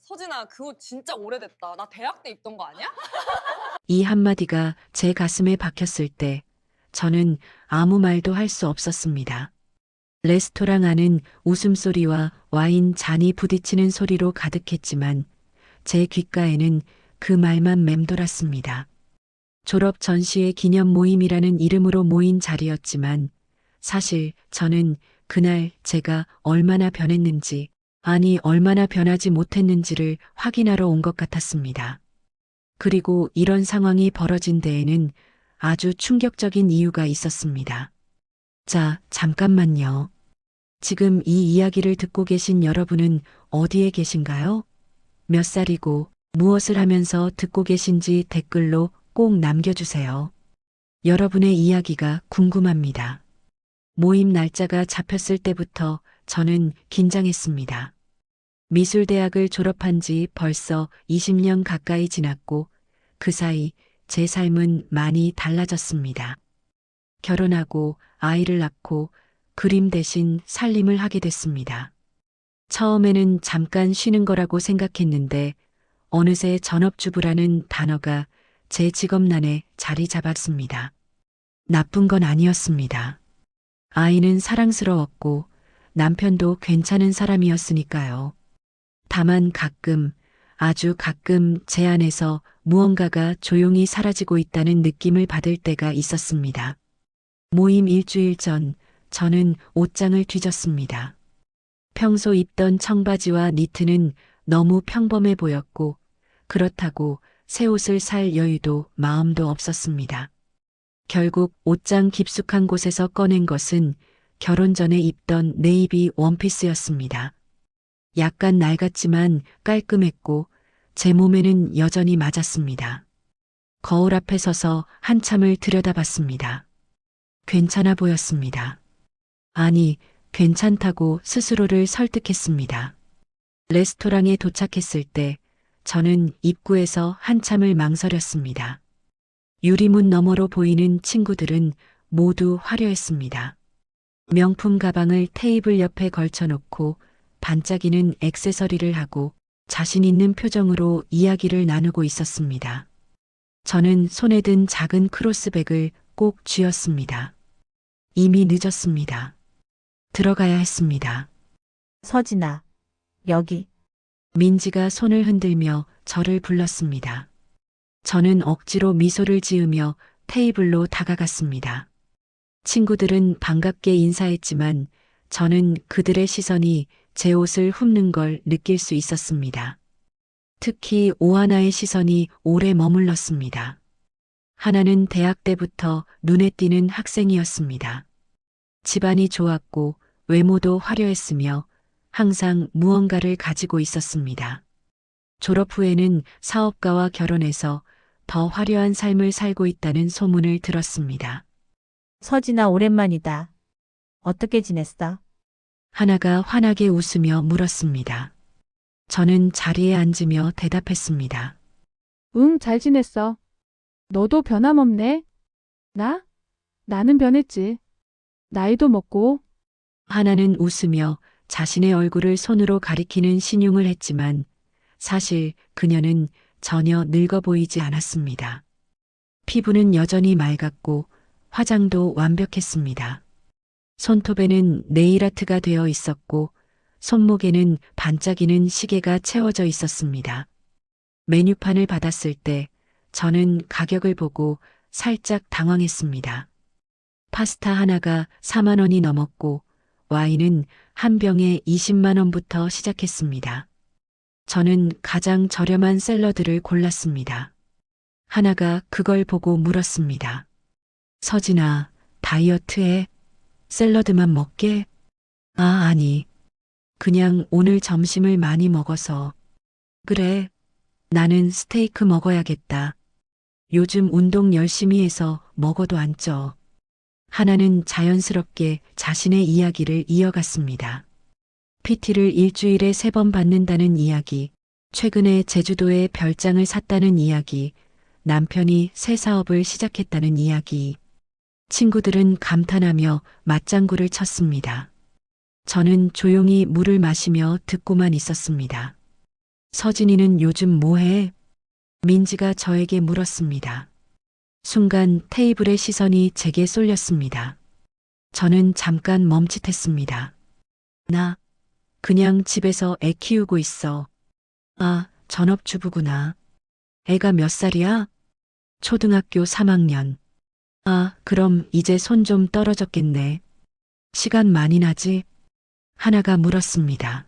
서진아, 그 옷 진짜 오래됐다. 나 대학 때 입던 거 아니야? 이 한마디가 제 가슴에 박혔을 때 저는 아무 말도 할 수 없었습니다. 레스토랑 안은 웃음소리와 와인 잔이 부딪히는 소리로 가득했지만 제 귓가에는 그 말만 맴돌았습니다. 졸업 전시회 기념 모임이라는 이름으로 모인 자리였지만 사실 저는 그날 제가 얼마나 변했는지, 아니 얼마나 변하지 못했는지를 확인하러 온 것 같았습니다. 그리고 이런 상황이 벌어진 데에는 아주 충격적인 이유가 있었습니다. 자, 잠깐만요. 지금 이 이야기를 듣고 계신 여러분은 어디에 계신가요? 몇 살이고 무엇을 하면서 듣고 계신지 댓글로 꼭 남겨주세요. 여러분의 이야기가 궁금합니다. 모임 날짜가 잡혔을 때부터 저는 긴장했습니다. 미술대학을 졸업한 지 벌써 20년 가까이 지났고 그 사이 제 삶은 많이 달라졌습니다. 결혼하고 아이를 낳고 그림 대신 살림을 하게 됐습니다. 처음에는 잠깐 쉬는 거라고 생각했는데 어느새 전업주부라는 단어가 제 직업란에 자리 잡았습니다. 나쁜 건 아니었습니다. 아이는 사랑스러웠고 남편도 괜찮은 사람이었으니까요. 다만 가끔, 아주 가끔 제 안에서 무언가가 조용히 사라지고 있다는 느낌을 받을 때가 있었습니다. 모임 일주일 전 저는 옷장을 뒤졌습니다. 평소 입던 청바지와 니트는 너무 평범해 보였고 그렇다고 새 옷을 살 여유도 마음도 없었습니다. 결국 옷장 깊숙한 곳에서 꺼낸 것은 결혼 전에 입던 네이비 원피스였습니다. 약간 낡았지만 깔끔했고 제 몸에는 여전히 맞았습니다. 거울 앞에 서서 한참을 들여다봤습니다. 괜찮아 보였습니다. 아니, 괜찮다고 스스로를 설득했습니다. 레스토랑에 도착했을 때 저는 입구에서 한참을 망설였습니다. 유리문 너머로 보이는 친구들은 모두 화려했습니다. 명품 가방을 테이블 옆에 걸쳐놓고 반짝이는 액세서리를 하고 자신 있는 표정으로 이야기를 나누고 있었습니다. 저는 손에 든 작은 크로스백을 꼭 쥐었습니다. 이미 늦었습니다. 들어가야 했습니다. 서진아, 여기. 민지가 손을 흔들며 저를 불렀습니다. 저는 억지로 미소를 지으며 테이블로 다가갔습니다. 친구들은 반갑게 인사했지만 저는 그들의 시선이 제 옷을 훑는 걸 느낄 수 있었습니다. 특히 오하나의 시선이 오래 머물렀습니다. 하나는 대학 때부터 눈에 띄는 학생이었습니다. 집안이 좋았고 외모도 화려했으며 항상 무언가를 가지고 있었습니다. 졸업 후에는 사업가와 결혼해서 더 화려한 삶을 살고 있다는 소문을 들었습니다. 서진아, 오랜만이다. 어떻게 지냈어? 하나가 환하게 웃으며 물었습니다. 저는 자리에 앉으며 대답했습니다. 응, 잘 지냈어. 너도 변함없네. 나? 나는 변했지. 나이도 먹고. 하나는 웃으며 자신의 얼굴을 손으로 가리키는 신용을 했지만 사실 그녀는 전혀 늙어 보이지 않았습니다. 피부는 여전히 맑았고 화장도 완벽했습니다. 손톱에는 네일아트가 되어 있었고 손목에는 반짝이는 시계가 채워져 있었습니다. 메뉴판을 받았을 때 저는 가격을 보고 살짝 당황했습니다. 파스타 하나가 4만 원이 넘었고 와인은 한 병에 20만 원부터 시작했습니다. 저는 가장 저렴한 샐러드를 골랐습니다. 하나가 그걸 보고 물었습니다. 서진아, 다이어트해? 샐러드만 먹게? 아, 아니. 그냥 오늘 점심을 많이 먹어서. 그래. 나는 스테이크 먹어야겠다. 요즘 운동 열심히 해서 먹어도 안 쪄. 하나는 자연스럽게 자신의 이야기를 이어갔습니다. PT를 일주일에 3번 받는다는 이야기, 최근에 제주도에 별장을 샀다는 이야기, 남편이 새 사업을 시작했다는 이야기. 친구들은 감탄하며 맞장구를 쳤습니다. 저는 조용히 물을 마시며 듣고만 있었습니다. 서진이는 요즘 뭐해? 민지가 저에게 물었습니다. 순간 테이블의 시선이 제게 쏠렸습니다. 저는 잠깐 멈칫했습니다. 나 그냥 집에서 애 키우고 있어. 아, 전업주부구나. 애가 몇 살이야? 초등학교 3학년. 아, 그럼 이제 손 좀 떨어졌겠네. 시간 많이 나지? 하나가 물었습니다.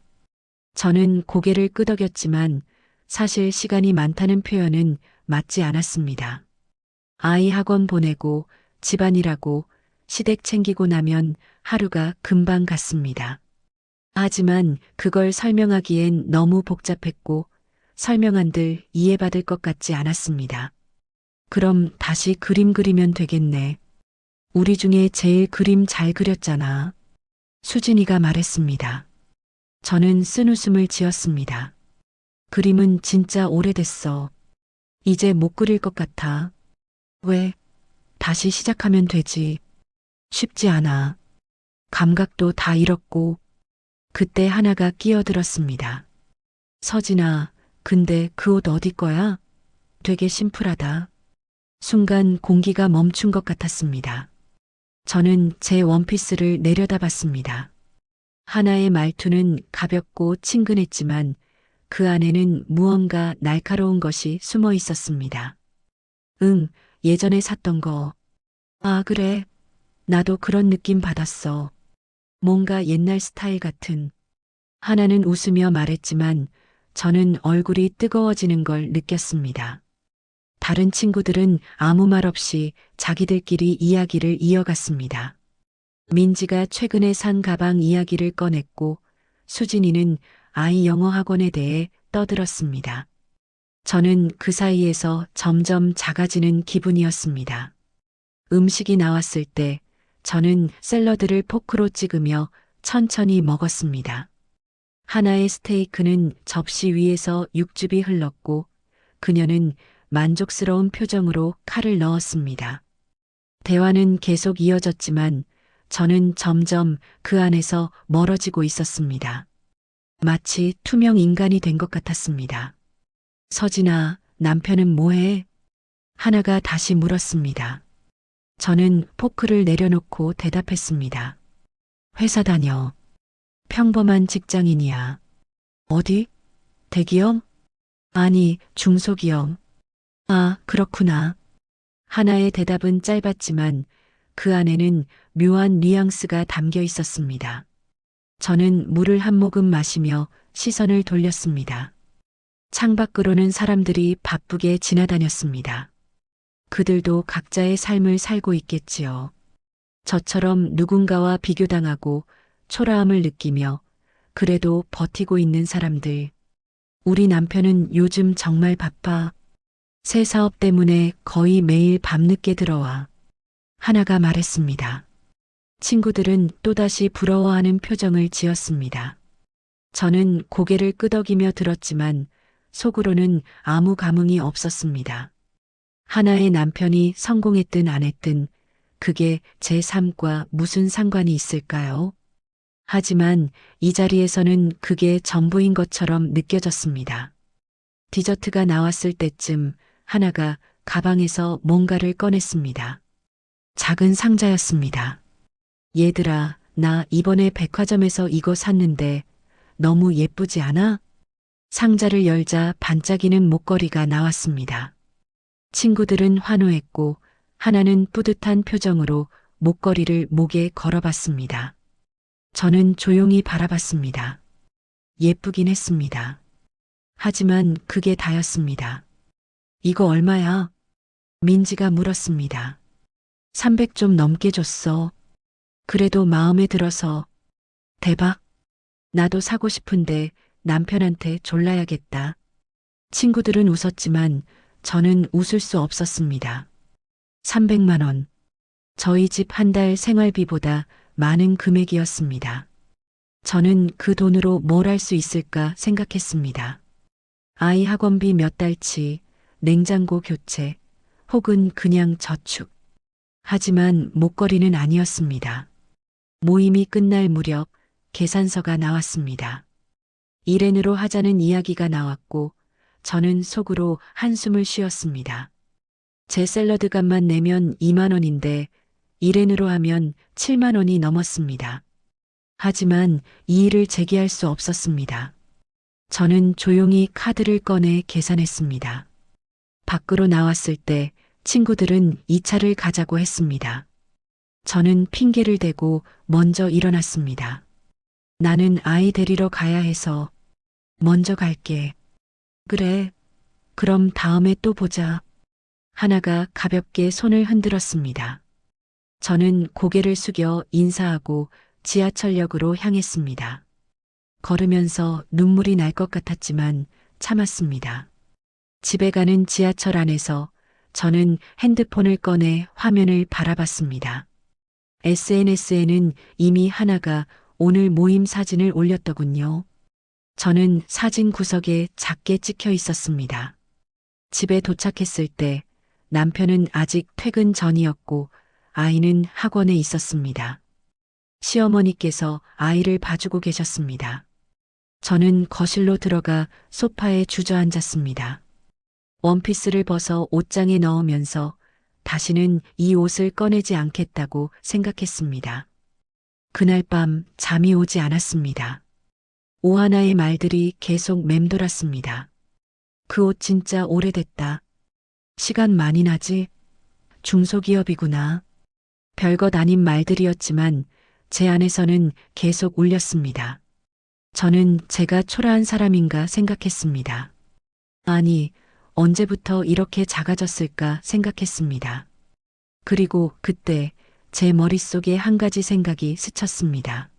저는 고개를 끄덕였지만 사실 시간이 많다는 표현은 맞지 않았습니다. 아이 학원 보내고 집안일하고 시댁 챙기고 나면 하루가 금방 갔습니다. 하지만 그걸 설명하기엔 너무 복잡했고 설명한들 이해받을 것 같지 않았습니다. 그럼 다시 그림 그리면 되겠네. 우리 중에 제일 그림 잘 그렸잖아. 수진이가 말했습니다. 저는 쓴웃음을 지었습니다. 그림은 진짜 오래됐어. 이제 못 그릴 것 같아. 왜? 다시 시작하면 되지. 쉽지 않아. 감각도 다 잃었고. 그때 하나가 끼어들었습니다. 서진아, 근데 그 옷 어디 거야? 되게 심플하다. 순간 공기가 멈춘 것 같았습니다. 저는 제 원피스를 내려다봤습니다. 하나의 말투는 가볍고 친근했지만 그 안에는 무언가 날카로운 것이 숨어 있었습니다. 응, 예전에 샀던 거. 아, 그래. 나도 그런 느낌 받았어. 뭔가 옛날 스타일 같은. 하나는 웃으며 말했지만 저는 얼굴이 뜨거워지는 걸 느꼈습니다. 다른 친구들은 아무 말 없이 자기들끼리 이야기를 이어갔습니다. 민지가 최근에 산 가방 이야기를 꺼냈고 수진이는 아이 영어 학원에 대해 떠들었습니다. 저는 그 사이에서 점점 작아지는 기분이었습니다. 음식이 나왔을 때 저는 샐러드를 포크로 찍으며 천천히 먹었습니다. 하나의 스테이크는 접시 위에서 육즙이 흘렀고 그녀는 만족스러운 표정으로 칼을 넣었습니다. 대화는 계속 이어졌지만 저는 점점 그 안에서 멀어지고 있었습니다. 마치 투명 인간이 된 것 같았습니다. 서진아, 남편은 뭐해? 하나가 다시 물었습니다. 저는 포크를 내려놓고 대답했습니다. 회사 다녀. 평범한 직장인이야. 어디? 대기업? 아니, 중소기업. 아, 그렇구나. 하나의 대답은 짧았지만 그 안에는 묘한 뉘앙스가 담겨 있었습니다. 저는 물을 한 모금 마시며 시선을 돌렸습니다. 창밖으로는 사람들이 바쁘게 지나다녔습니다. 그들도 각자의 삶을 살고 있겠지요. 저처럼 누군가와 비교당하고 초라함을 느끼며 그래도 버티고 있는 사람들. 우리 남편은 요즘 정말 바빠. 새 사업 때문에 거의 매일 밤늦게 들어와. 하나가 말했습니다. 친구들은 또다시 부러워하는 표정을 지었습니다. 저는 고개를 끄덕이며 들었지만 속으로는 아무 감흥이 없었습니다. 하나의 남편이 성공했든 안 했든 그게 제 삶과 무슨 상관이 있을까요? 하지만 이 자리에서는 그게 전부인 것처럼 느껴졌습니다. 디저트가 나왔을 때쯤 하나가 가방에서 뭔가를 꺼냈습니다. 작은 상자였습니다. 얘들아, 나 이번에 백화점에서 이거 샀는데 너무 예쁘지 않아? 상자를 열자 반짝이는 목걸이가 나왔습니다. 친구들은 환호했고 하나는 뿌듯한 표정으로 목걸이를 목에 걸어봤습니다. 저는 조용히 바라봤습니다. 예쁘긴 했습니다. 하지만 그게 다였습니다. 이거 얼마야? 민지가 물었습니다. 300 좀 넘게 줬어. 그래도 마음에 들어서. 대박. 나도 사고 싶은데 남편한테 졸라야겠다. 친구들은 웃었지만 저는 웃을 수 없었습니다. 300만 원. 저희 집 한 달 생활비보다 많은 금액이었습니다. 저는 그 돈으로 뭘 할 수 있을까 생각했습니다. 아이 학원비 몇 달치, 냉장고 교체, 혹은 그냥 저축. 하지만 목걸이는 아니었습니다. 모임이 끝날 무렵 계산서가 나왔습니다. 이렌으로 하자는 이야기가 나왔고 저는 속으로 한숨을 쉬었습니다. 제 샐러드 값만 내면 2만 원인데 이렌으로 하면 7만 원이 넘었습니다. 하지만 이 일을 제기할 수 없었습니다. 저는 조용히 카드를 꺼내 계산했습니다. 밖으로 나왔을 때 친구들은 이 차를 가자고 했습니다. 저는 핑계를 대고 먼저 일어났습니다. 나는 아이 데리러 가야 해서 먼저 갈게. 그래. 그럼 다음에 또 보자. 하나가 가볍게 손을 흔들었습니다. 저는 고개를 숙여 인사하고 지하철역으로 향했습니다. 걸으면서 눈물이 날 것 같았지만 참았습니다. 집에 가는 지하철 안에서 저는 핸드폰을 꺼내 화면을 바라봤습니다. SNS에는 이미 하나가 오늘 모임 사진을 올렸더군요. 저는 사진 구석에 작게 찍혀 있었습니다. 집에 도착했을 때 남편은 아직 퇴근 전이었고 아이는 학원에 있었습니다. 시어머니께서 아이를 봐주고 계셨습니다. 저는 거실로 들어가 소파에 주저앉았습니다. 원피스를 벗어 옷장에 넣으면서 다시는 이 옷을 꺼내지 않겠다고 생각했습니다. 그날 밤 잠이 오지 않았습니다. 오하나의 말들이 계속 맴돌았습니다. 그 옷 진짜 오래됐다. 시간 많이 나지? 중소기업이구나. 별것 아닌 말들이었지만 제 안에서는 계속 울렸습니다. 저는 제가 초라한 사람인가 생각했습니다. 아니, 언제부터 이렇게 작아졌을까 생각했습니다. 그리고 그때 제 머릿속에 한 가지 생각이 스쳤습니다.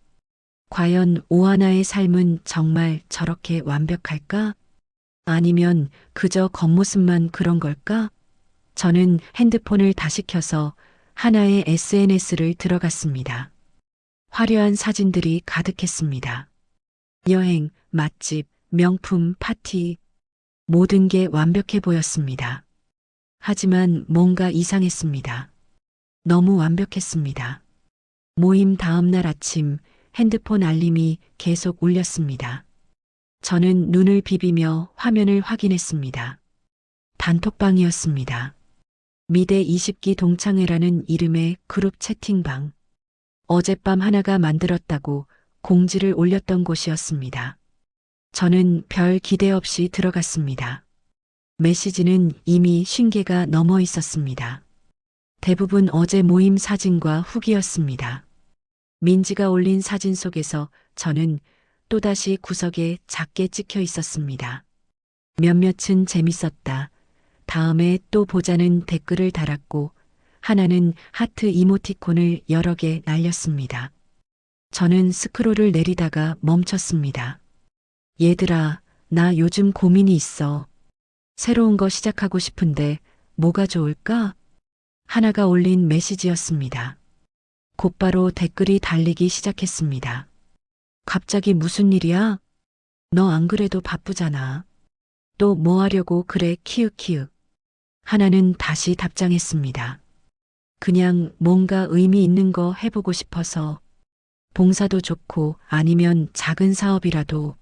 과연 오하나의 삶은 정말 저렇게 완벽할까? 아니면 그저 겉모습만 그런 걸까? 저는 핸드폰을 다시 켜서 하나의 SNS를 들어갔습니다. 화려한 사진들이 가득했습니다. 여행, 맛집, 명품, 파티, 모든 게 완벽해 보였습니다. 하지만 뭔가 이상했습니다. 너무 완벽했습니다. 모임 다음 날 아침 핸드폰 알림이 계속 울렸습니다. 저는 눈을 비비며 화면을 확인했습니다. 단톡방이었습니다. 미대 20기 동창회라는 이름의 그룹 채팅방. 어젯밤 하나가 만들었다고 공지를 올렸던 곳이었습니다. 저는 별 기대 없이 들어갔습니다. 메시지는 이미 50개가 넘어 있었습니다. 대부분 어제 모임 사진과 후기였습니다. 민지가 올린 사진 속에서 저는 또다시 구석에 작게 찍혀 있었습니다. 몇몇은 재밌었다. 다음에 또 보자는 댓글을 달았고 하나는 하트 이모티콘을 여러 개 날렸습니다. 저는 스크롤을 내리다가 멈췄습니다. 얘들아, 나 요즘 고민이 있어. 새로운 거 시작하고 싶은데 뭐가 좋을까? 하나가 올린 메시지였습니다. 곧바로 댓글이 달리기 시작했습니다. 갑자기 무슨 일이야? 너 안 그래도 바쁘잖아. 또 뭐 하려고 그래 키읔키읔. 하나는 다시 답장했습니다. 그냥 뭔가 의미 있는 거 해보고 싶어서. 봉사도 좋고 아니면 작은 사업이라도.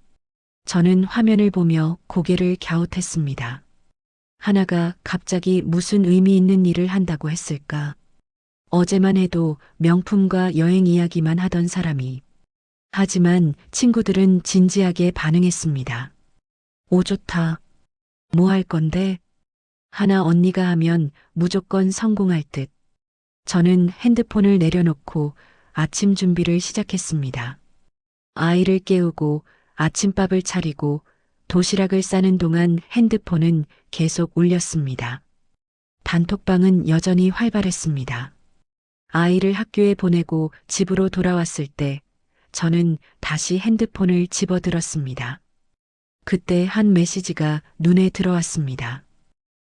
저는 화면을 보며 고개를 갸웃했습니다. 하나가 갑자기 무슨 의미 있는 일을 한다고 했을까? 어제만 해도 명품과 여행 이야기만 하던 사람이. 하지만 친구들은 진지하게 반응했습니다. 오, 좋다. 뭐 할 건데? 하나 언니가 하면 무조건 성공할 듯. 저는 핸드폰을 내려놓고 아침 준비를 시작했습니다. 아이를 깨우고 아침밥을 차리고 도시락을 싸는 동안 핸드폰은 계속 울렸습니다. 단톡방은 여전히 활발했습니다. 아이를 학교에 보내고 집으로 돌아왔을 때 저는 다시 핸드폰을 집어들었습니다. 그때 한 메시지가 눈에 들어왔습니다.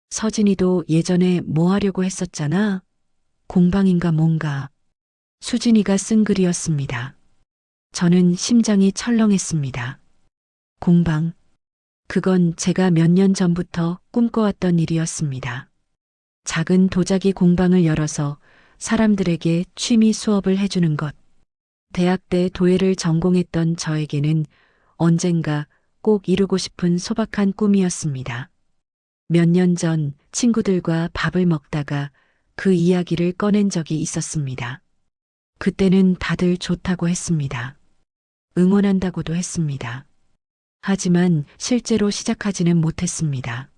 서진이도 예전에 뭐 하려고 했었잖아? 공방인가 뭔가. 수진이가 쓴 글이었습니다. 저는 심장이 철렁했습니다. 공방. 그건 제가 몇 년 전부터 꿈꿔왔던 일이었습니다. 작은 도자기 공방을 열어서 사람들에게 취미 수업을 해주는 것. 대학 때 도예를 전공했던 저에게는 언젠가 꼭 이루고 싶은 소박한 꿈이었습니다. 몇 년 전 친구들과 밥을 먹다가 그 이야기를 꺼낸 적이 있었습니다. 그때는 다들 좋다고 했습니다. 응원한다고도 했습니다. 하지만 실제로 시작하지는 못했습니다.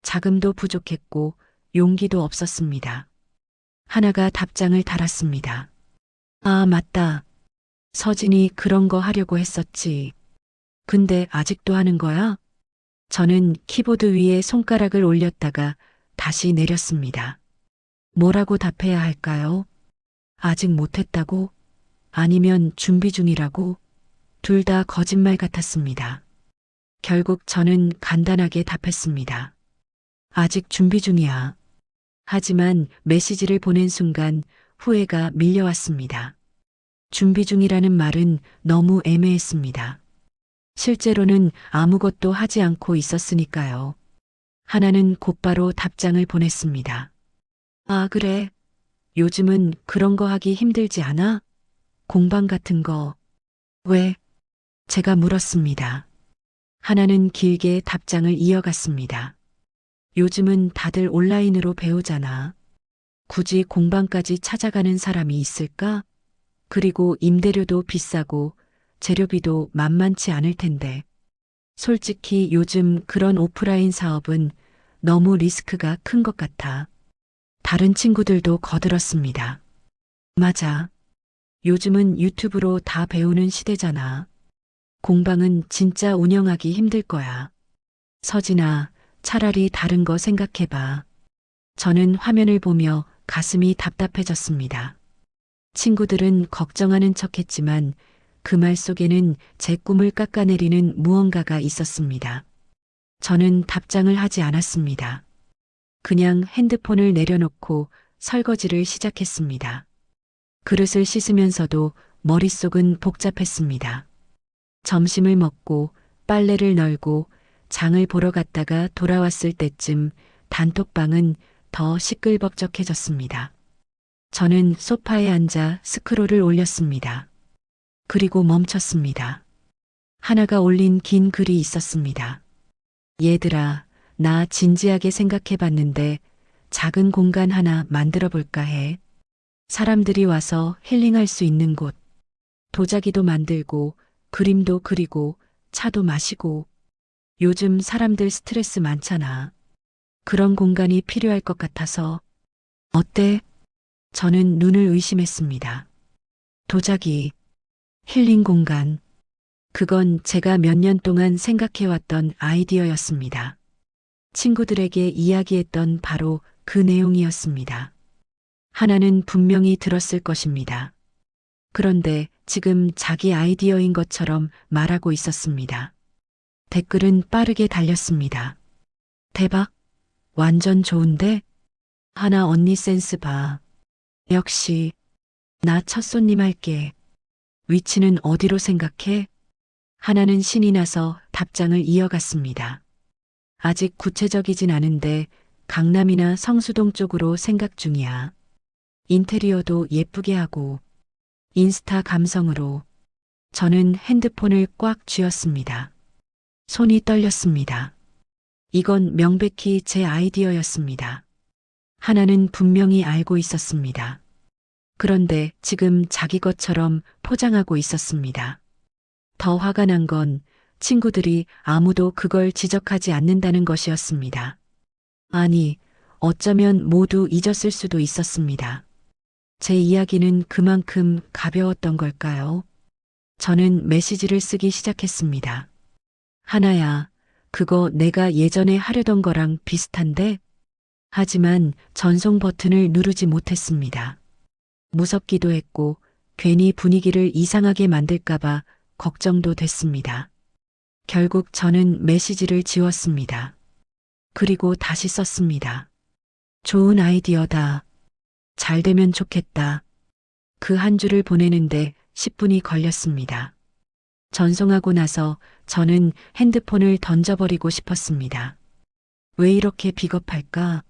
자금도 부족했고 용기도 없었습니다. 하나가 답장을 달았습니다. 아, 맞다. 서진이 그런 거 하려고 했었지. 근데 아직도 하는 거야? 저는 키보드 위에 손가락을 올렸다가 다시 내렸습니다. 뭐라고 답해야 할까요? 아직 못했다고? 아니면 준비 중이라고? 둘 다 거짓말 같았습니다. 결국 저는 간단하게 답했습니다. 아직 준비 중이야. 하지만 메시지를 보낸 순간 후회가 밀려왔습니다. 준비 중이라는 말은 너무 애매했습니다. 실제로는 아무것도 하지 않고 있었으니까요. 하나는 곧바로 답장을 보냈습니다. 아, 그래. 요즘은 그런 거 하기 힘들지 않아? 공방 같은 거. 왜? 제가 물었습니다. 하나는 길게 답장을 이어갔습니다. 요즘은 다들 온라인으로 배우잖아. 굳이 공방까지 찾아가는 사람이 있을까? 그리고 임대료도 비싸고 재료비도 만만치 않을 텐데. 솔직히 요즘 그런 오프라인 사업은 너무 리스크가 큰 것 같아. 다른 친구들도 거들었습니다. 맞아. 요즘은 유튜브로 다 배우는 시대잖아. 공방은 진짜 운영하기 힘들 거야. 서진아, 차라리 다른 거 생각해봐. 저는 화면을 보며 가슴이 답답해졌습니다. 친구들은 걱정하는 척했지만 그 말 속에는 제 꿈을 깎아내리는 무언가가 있었습니다. 저는 답장을 하지 않았습니다. 그냥 핸드폰을 내려놓고 설거지를 시작했습니다. 그릇을 씻으면서도 머릿속은 복잡했습니다. 점심을 먹고 빨래를 널고 장을 보러 갔다가 돌아왔을 때쯤 단톡방은 더 시끌벅적해졌습니다. 저는 소파에 앉아 스크롤을 올렸습니다. 그리고 멈췄습니다. 하나가 올린 긴 글이 있었습니다. 얘들아, 나 진지하게 생각해봤는데 작은 공간 하나 만들어 볼까 해. 사람들이 와서 힐링할 수 있는 곳. 도자기도 만들고 그림도 그리고 차도 마시고. 요즘 사람들 스트레스 많잖아. 그런 공간이 필요할 것 같아서. 어때? 저는 눈을 의심했습니다. 도자기, 힐링 공간. 그건 제가 몇 년 동안 생각해왔던 아이디어였습니다. 친구들에게 이야기했던 바로 그 내용이었습니다. 하나는 분명히 들었을 것입니다. 그런데 지금 자기 아이디어인 것처럼 말하고 있었습니다. 댓글은 빠르게 달렸습니다. 대박! 완전 좋은데? 하나 언니 센스 봐. 역시, 나 첫 손님 할게. 위치는 어디로 생각해? 하나는 신이 나서 답장을 이어갔습니다. 아직 구체적이진 않은데 강남이나 성수동 쪽으로 생각 중이야. 인테리어도 예쁘게 하고 인스타 감성으로. 저는 핸드폰을 꽉 쥐었습니다. 손이 떨렸습니다. 이건 명백히 제 아이디어였습니다. 하나는 분명히 알고 있었습니다. 그런데 지금 자기 것처럼 포장하고 있었습니다. 더 화가 난 건 친구들이 아무도 그걸 지적하지 않는다는 것이었습니다. 아니, 어쩌면 모두 잊었을 수도 있었습니다. 제 이야기는 그만큼 가벼웠던 걸까요? 저는 메시지를 쓰기 시작했습니다. 하나야, 그거 내가 예전에 하려던 거랑 비슷한데? 하지만 전송 버튼을 누르지 못했습니다. 무섭기도 했고 괜히 분위기를 이상하게 만들까봐 걱정도 됐습니다. 결국 저는 메시지를 지웠습니다. 그리고 다시 썼습니다. 좋은 아이디어다. 잘 되면 좋겠다. 그 한 줄을 보내는데 10분이 걸렸습니다. 전송하고 나서 저는 핸드폰을 던져버리고 싶었습니다. 왜 이렇게 비겁할까?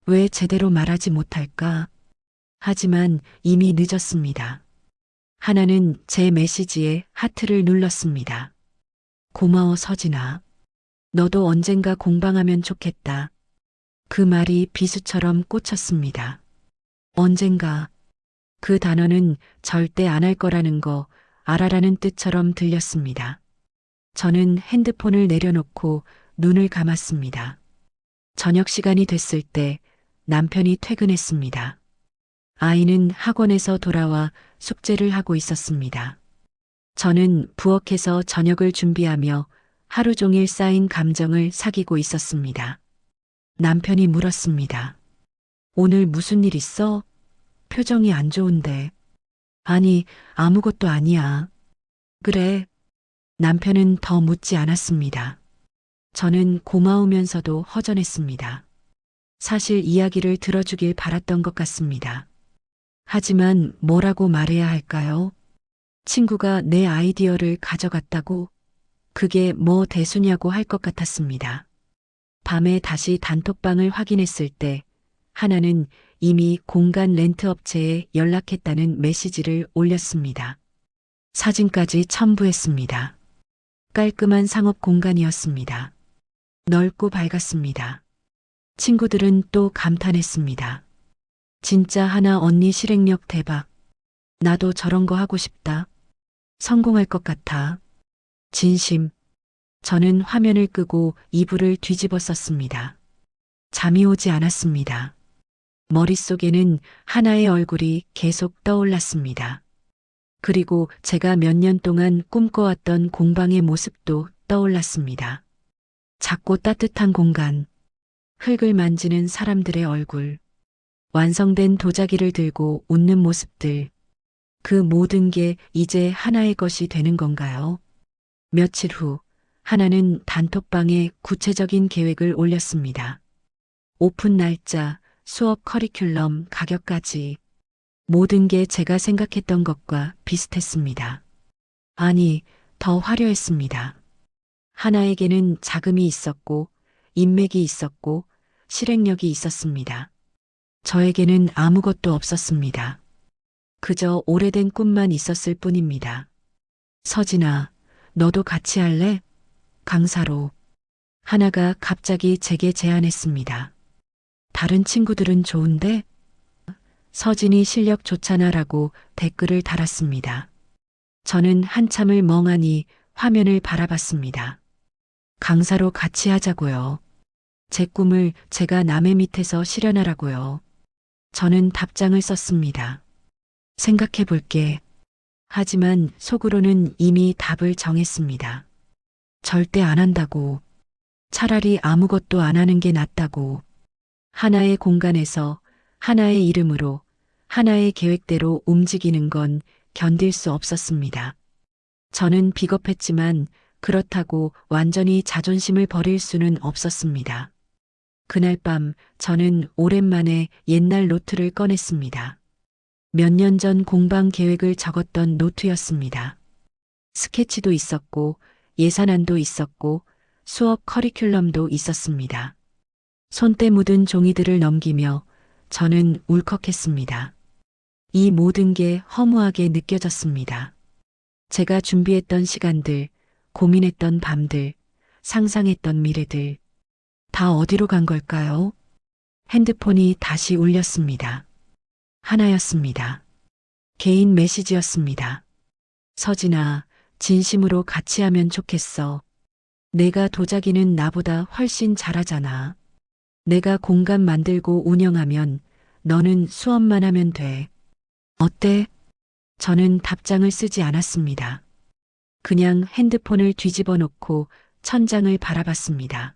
왜 제대로 말하지 못할까? 하지만 이미 늦었습니다. 하나는 제 메시지에 하트를 눌렀습니다. 고마워, 서진아. 너도 언젠가 공방하면 좋겠다. 그 말이 비수처럼 꽂혔습니다. 언젠가. 그 단어는 절대 안 할 거라는 거 알아라는 뜻처럼 들렸습니다. 저는 핸드폰을 내려놓고 눈을 감았습니다. 저녁 시간이 됐을 때 남편이 퇴근했습니다. 아이는 학원에서 돌아와 숙제를 하고 있었습니다. 저는 부엌에서 저녁을 준비하며 하루 종일 쌓인 감정을 사귀고 있었습니다. 남편이 물었습니다. 오늘 무슨 일 있어? 표정이 안 좋은데. 아니, 아무것도 아니야. 그래. 남편은 더 묻지 않았습니다. 저는 고마우면서도 허전했습니다. 사실 이야기를 들어주길 바랐던 것 같습니다. 하지만 뭐라고 말해야 할까요? 친구가 내 아이디어를 가져갔다고? 그게 뭐 대수냐고 할 것 같았습니다. 밤에 다시 단톡방을 확인했을 때 하나는 이미 공간 렌트 업체에 연락했다는 메시지를 올렸습니다. 사진까지 첨부했습니다. 깔끔한 상업 공간이었습니다. 넓고 밝았습니다. 친구들은 또 감탄했습니다. 진짜 하나 언니 실행력 대박. 나도 저런 거 하고 싶다. 성공할 것 같아. 진심. 저는 화면을 끄고 이불을 뒤집어 썼습니다. 잠이 오지 않았습니다. 머릿속에는 하나의 얼굴이 계속 떠올랐습니다. 그리고 제가 몇 년 동안 꿈꿔왔던 공방의 모습도 떠올랐습니다. 작고 따뜻한 공간, 흙을 만지는 사람들의 얼굴, 완성된 도자기를 들고 웃는 모습들, 그 모든 게 이제 하나의 것이 되는 건가요? 며칠 후, 하나는 단톡방에 구체적인 계획을 올렸습니다. 오픈 날짜, 수업 커리큘럼, 가격까지. 모든 게 제가 생각했던 것과 비슷했습니다. 아니, 더 화려했습니다. 하나에게는 자금이 있었고, 인맥이 있었고, 실행력이 있었습니다. 저에게는 아무것도 없었습니다. 그저 오래된 꿈만 있었을 뿐입니다. 서진아, 너도 같이 할래? 강사로. 하나가 갑자기 제게 제안했습니다. 다른 친구들은 좋은데? 서진이 실력 좋잖아라고 댓글을 달았습니다. 저는 한참을 멍하니 화면을 바라봤습니다. 강사로 같이 하자고요. 제 꿈을 제가 남의 밑에서 실현하라고요. 저는 답장을 썼습니다. 생각해 볼게. 하지만 속으로는 이미 답을 정했습니다. 절대 안 한다고. 차라리 아무것도 안 하는 게 낫다고. 하나의 공간에서 하나의 이름으로 하나의 계획대로 움직이는 건 견딜 수 없었습니다. 저는 비겁했지만 그렇다고 완전히 자존심을 버릴 수는 없었습니다. 그날 밤 저는 오랜만에 옛날 노트를 꺼냈습니다. 몇 년 전 공방 계획을 적었던 노트였습니다. 스케치도 있었고 예산안도 있었고 수업 커리큘럼도 있었습니다. 손때 묻은 종이들을 넘기며 저는 울컥했습니다. 이 모든 게 허무하게 느껴졌습니다. 제가 준비했던 시간들, 고민했던 밤들, 상상했던 미래들, 다 어디로 간 걸까요? 핸드폰이 다시 울렸습니다. 하나였습니다. 개인 메시지였습니다. 서진아, 진심으로 같이 하면 좋겠어. 내가 도자기는 나보다 훨씬 잘하잖아. 내가 공간 만들고 운영하면 너는 수업만 하면 돼. 어때? 저는 답장을 쓰지 않았습니다. 그냥 핸드폰을 뒤집어 놓고 천장을 바라봤습니다.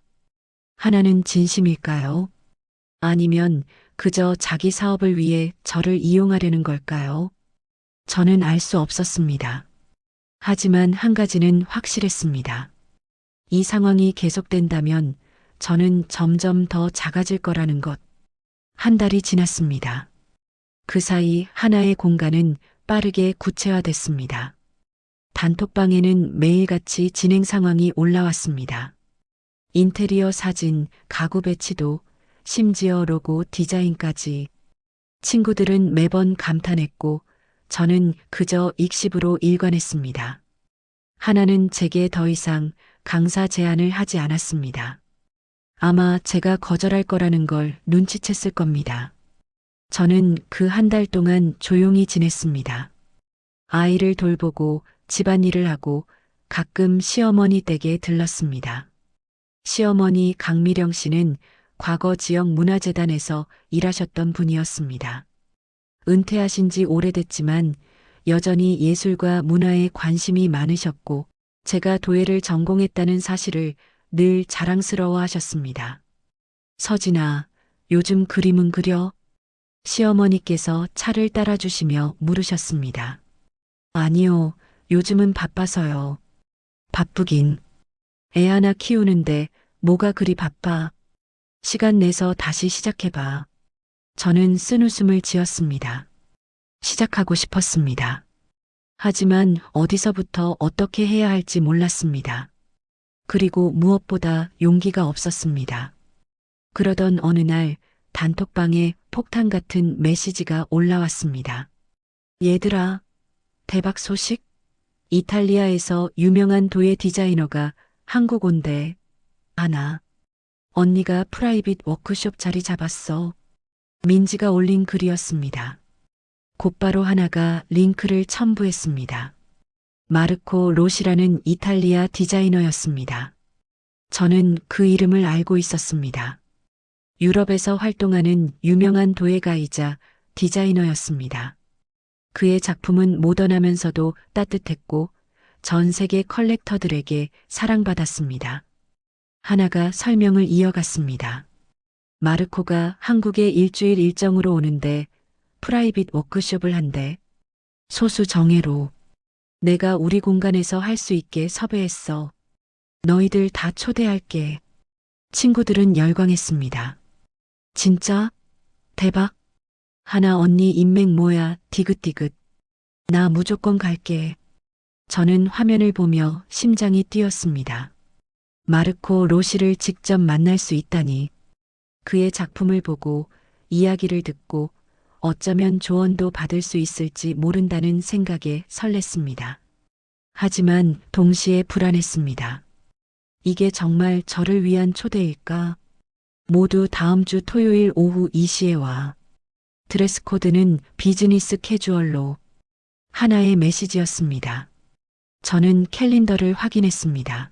하나는 진심일까요? 아니면 그저 자기 사업을 위해 저를 이용하려는 걸까요? 저는 알 수 없었습니다. 하지만 한 가지는 확실했습니다. 이 상황이 계속된다면 저는 점점 더 작아질 거라는 것. 한 달이 지났습니다. 그 사이 하나의 공간은 빠르게 구체화됐습니다. 단톡방에는 매일같이 진행 상황이 올라왔습니다. 인테리어 사진, 가구 배치도, 심지어 로고 디자인까지. 친구들은 매번 감탄했고 저는 그저 익십으로 일관했습니다. 하나는 제게 더 이상 강사 제안을 하지 않았습니다. 아마 제가 거절할 거라는 걸 눈치챘을 겁니다. 저는 그 한 달 동안 조용히 지냈습니다. 아이를 돌보고 집안일을 하고 가끔 시어머니 댁에 들렀습니다. 시어머니 강미령 씨는 과거 지역 문화재단에서 일하셨던 분이었습니다. 은퇴하신 지 오래됐지만 여전히 예술과 문화에 관심이 많으셨고 제가 도예를 전공했다는 사실을 늘 자랑스러워 하셨습니다. 서진아, 요즘 그림은 그려? 시어머니께서 차를 따라주시며 물으셨습니다. 아니요, 요즘은 바빠서요. 바쁘긴. 애 하나 키우는데 뭐가 그리 바빠. 시간 내서 다시 시작해봐. 저는 쓴웃음을 지었습니다. 시작하고 싶었습니다. 하지만 어디서부터 어떻게 해야 할지 몰랐습니다. 그리고 무엇보다 용기가 없었습니다. 그러던 어느 날 단톡방에 폭탄 같은 메시지가 올라왔습니다. 얘들아, 대박 소식? 이탈리아에서 유명한 도예 디자이너가 한국 온대. 아나, 언니가 프라이빗 워크숍 자리 잡았어. 민지가 올린 글이었습니다. 곧바로 하나가 링크를 첨부했습니다. 마르코 로시라는 이탈리아 디자이너였습니다. 저는 그 이름을 알고 있었습니다. 유럽에서 활동하는 유명한 도예가이자 디자이너였습니다. 그의 작품은 모던하면서도 따뜻했고 전 세계 컬렉터들에게 사랑받았습니다. 하나가 설명을 이어갔습니다. 마르코가 한국에 일주일 일정으로 오는데 프라이빗 워크숍을 한대. 소수 정예로. 내가 우리 공간에서 할 수 있게 섭외했어. 너희들 다 초대할게. 친구들은 열광했습니다. 진짜? 대박? 하나 언니 인맥 뭐야, 디귿디귿. 나 무조건 갈게. 저는 화면을 보며 심장이 뛰었습니다. 마르코 로시를 직접 만날 수 있다니. 그의 작품을 보고 이야기를 듣고 어쩌면 조언도 받을 수 있을지 모른다는 생각에 설렜습니다. 하지만 동시에 불안했습니다. 이게 정말 저를 위한 초대일까? 모두 다음 주 토요일 오후 2시에 와. 드레스 코드는 비즈니스 캐주얼로. 하나의 메시지였습니다. 저는 캘린더를 확인했습니다.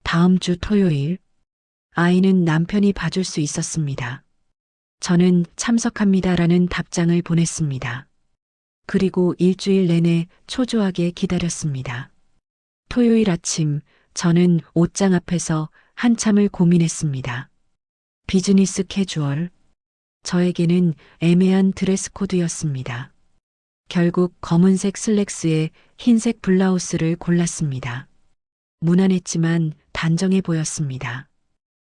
다음 주 토요일. 아이는 남편이 봐줄 수 있었습니다. 저는 참석합니다라는 답장을 보냈습니다. 그리고 일주일 내내 초조하게 기다렸습니다. 토요일 아침 저는 옷장 앞에서 한참을 고민했습니다. 비즈니스 캐주얼. 저에게는 애매한 드레스 코드였습니다. 결국 검은색 슬랙스에 흰색 블라우스를 골랐습니다. 무난했지만 단정해 보였습니다.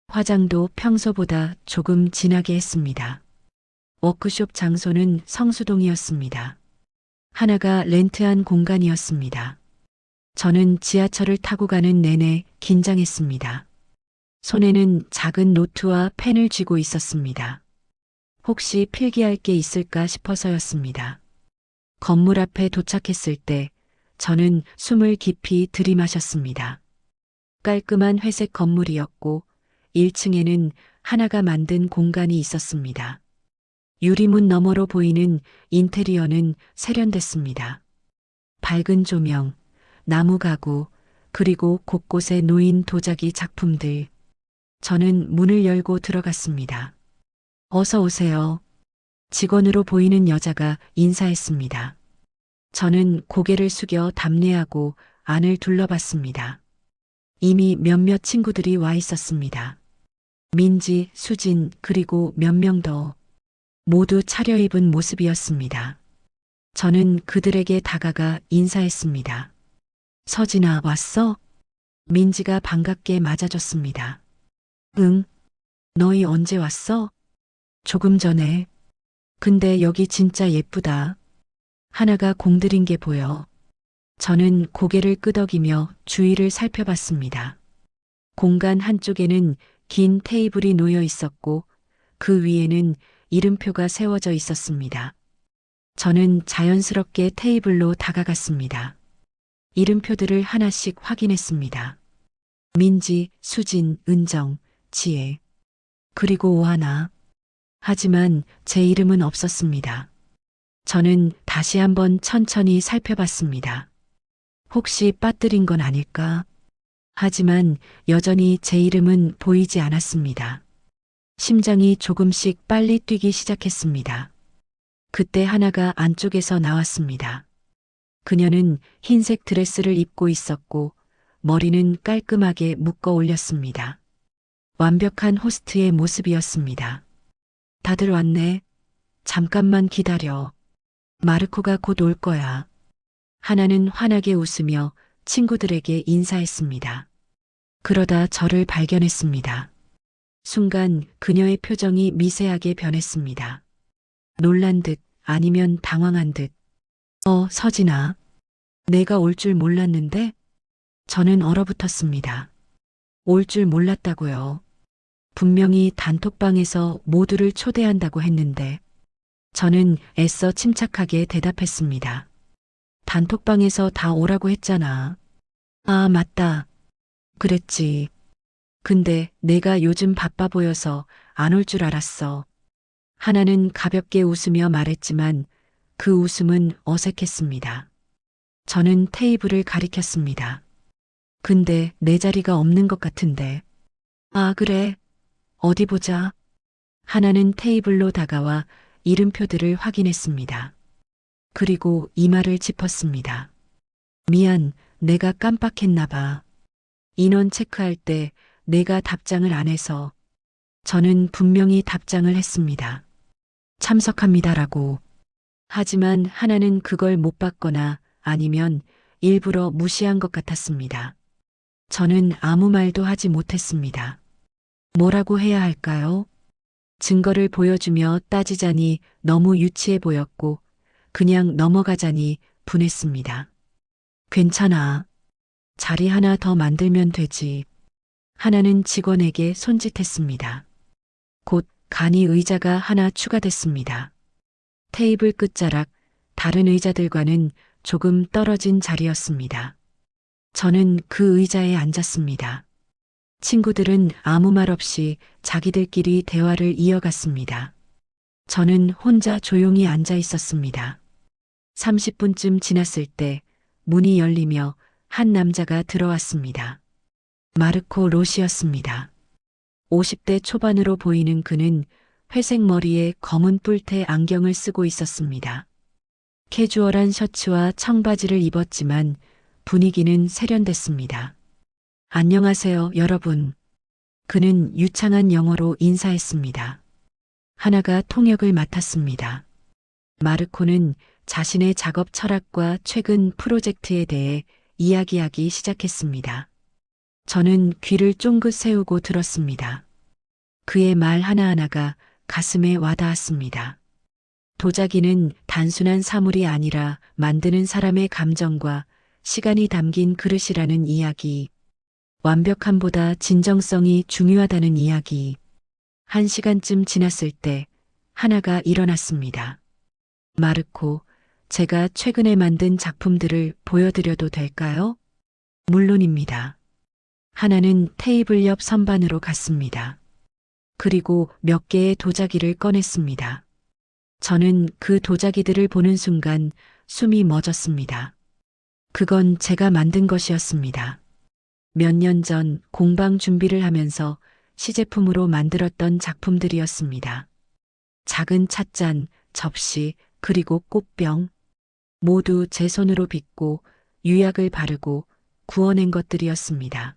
화장도 평소보다 조금 진하게 했습니다. 워크숍 장소는 성수동이었습니다. 하나가 렌트한 공간이었습니다. 저는 지하철을 타고 가는 내내 긴장했습니다. 손에는 작은 노트와 펜을 쥐고 있었습니다. 혹시 필기할 게 있을까 싶어서였습니다. 건물 앞에 도착했을 때 저는 숨을 깊이 들이마셨습니다. 깔끔한 회색 건물이었고 1층에는 하나가 만든 공간이 있었습니다. 유리문 너머로 보이는 인테리어는 세련됐습니다. 밝은 조명, 나무 가구, 그리고 곳곳에 놓인 도자기 작품들. 저는 문을 열고 들어갔습니다. 어서 오세요. 직원으로 보이는 여자가 인사했습니다. 저는 고개를 숙여 답례하고 안을 둘러봤습니다. 이미 몇몇 친구들이 와 있었습니다. 민지, 수진, 그리고 몇 명 더. 모두 차려입은 모습이었습니다. 저는 그들에게 다가가 인사했습니다. 서진아, 왔어? 민지가 반갑게 맞아줬습니다. 응. 너희 언제 왔어? 조금 전에. 근데 여기 진짜 예쁘다. 하나가 공들인 게 보여. 저는 고개를 끄덕이며 주위를 살펴봤습니다. 공간 한쪽에는 긴 테이블이 놓여 있었고 그 위에는 이름표가 세워져 있었습니다. 저는 자연스럽게 테이블로 다가갔습니다. 이름표들을 하나씩 확인했습니다. 민지, 수진, 은정, 지혜. 그리고 오하나. 하지만 제 이름은 없었습니다. 저는 다시 한번 천천히 살펴봤습니다. 혹시 빠뜨린 건 아닐까? 하지만 여전히 제 이름은 보이지 않았습니다. 심장이 조금씩 빨리 뛰기 시작했습니다. 그때 하나가 안쪽에서 나왔습니다. 그녀는 흰색 드레스를 입고 있었고 머리는 깔끔하게 묶어 올렸습니다. 완벽한 호스트의 모습이었습니다. 다들 왔네. 잠깐만 기다려. 마르코가 곧 올 거야. 하나는 환하게 웃으며 친구들에게 인사했습니다. 그러다 저를 발견했습니다. 순간 그녀의 표정이 미세하게 변했습니다. 놀란 듯 아니면 당황한 듯. 서진아. 내가 올 줄 몰랐는데? 저는 얼어붙었습니다. 올 줄 몰랐다고요. 분명히 단톡방에서 모두를 초대한다고 했는데. 저는 애써 침착하게 대답했습니다. 단톡방에서 다 오라고 했잖아. 아, 맞다. 그랬지. 근데 내가 요즘 바빠 보여서 안 올 줄 알았어. 하나는 가볍게 웃으며 말했지만 그 웃음은 어색했습니다. 저는 테이블을 가리켰습니다. 근데 내 자리가 없는 것 같은데. 아, 그래. 어디 보자. 하나는 테이블로 다가와 이름표들을 확인했습니다. 그리고 이마를 짚었습니다. 미안, 내가 깜빡했나 봐. 인원 체크할 때 내가 답장을 안 해서. 저는 분명히 답장을 했습니다. 참석합니다라고. 하지만 하나는 그걸 못 봤거나 아니면 일부러 무시한 것 같았습니다. 저는 아무 말도 하지 못했습니다. 뭐라고 해야 할까요? 증거를 보여주며 따지자니 너무 유치해 보였고 그냥 넘어가자니 분했습니다. 괜찮아. 자리 하나 더 만들면 되지. 하나는 직원에게 손짓했습니다. 곧 간이 의자가 하나 추가됐습니다. 테이블 끝자락 다른 의자들과는 조금 떨어진 자리였습니다. 저는 그 의자에 앉았습니다. 친구들은 아무 말 없이 자기들끼리 대화를 이어갔습니다. 저는 혼자 조용히 앉아 있었습니다. 30분쯤 지났을 때 문이 열리며 한 남자가 들어왔습니다. 마르코 로시였습니다. 50대 초반으로 보이는 그는 회색 머리에 검은 뿔테 안경을 쓰고 있었습니다. 캐주얼한 셔츠와 청바지를 입었지만 분위기는 세련됐습니다. 안녕하세요, 여러분. 그는 유창한 영어로 인사했습니다. 하나가 통역을 맡았습니다. 마르코는 자신의 작업 철학과 최근 프로젝트에 대해 이야기하기 시작했습니다. 저는 귀를 쫑긋 세우고 들었습니다. 그의 말 하나하나가 가슴에 와닿았습니다. 도자기는 단순한 사물이 아니라 만드는 사람의 감정과 시간이 담긴 그릇이라는 이야기. 완벽함보다 진정성이 중요하다는 이야기. 1시간쯤 지났을 때 하나가 일어났습니다. 마르코, 제가 최근에 만든 작품들을 보여드려도 될까요? 물론입니다. 하나는 테이블 옆 선반으로 갔습니다. 그리고 몇 개의 도자기를 꺼냈습니다. 저는 그 도자기들을 보는 순간 숨이 멎었습니다. 그건 제가 만든 것이었습니다. 몇 년 전 공방 준비를 하면서 시제품으로 만들었던 작품들이었습니다. 작은 찻잔, 접시, 그리고 꽃병. 모두 제 손으로 빚고 유약을 바르고 구워낸 것들이었습니다.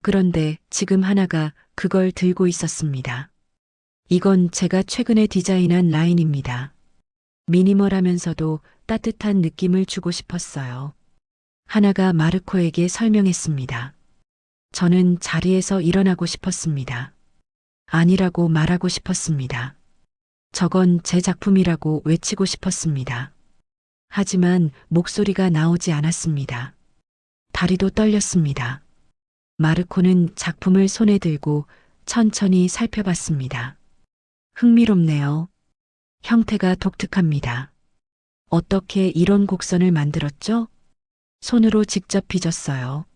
그런데 지금 하나가 그걸 들고 있었습니다. 이건 제가 최근에 디자인한 라인입니다. 미니멀하면서도 따뜻한 느낌을 주고 싶었어요. 하나가 마르코에게 설명했습니다. 저는 자리에서 일어나고 싶었습니다. 아니라고 말하고 싶었습니다. 저건 제 작품이라고 외치고 싶었습니다. 하지만 목소리가 나오지 않았습니다. 다리도 떨렸습니다. 마르코는 작품을 손에 들고 천천히 살펴봤습니다. 흥미롭네요. 형태가 독특합니다. 어떻게 이런 곡선을 만들었죠? 손으로 직접 빚었어요.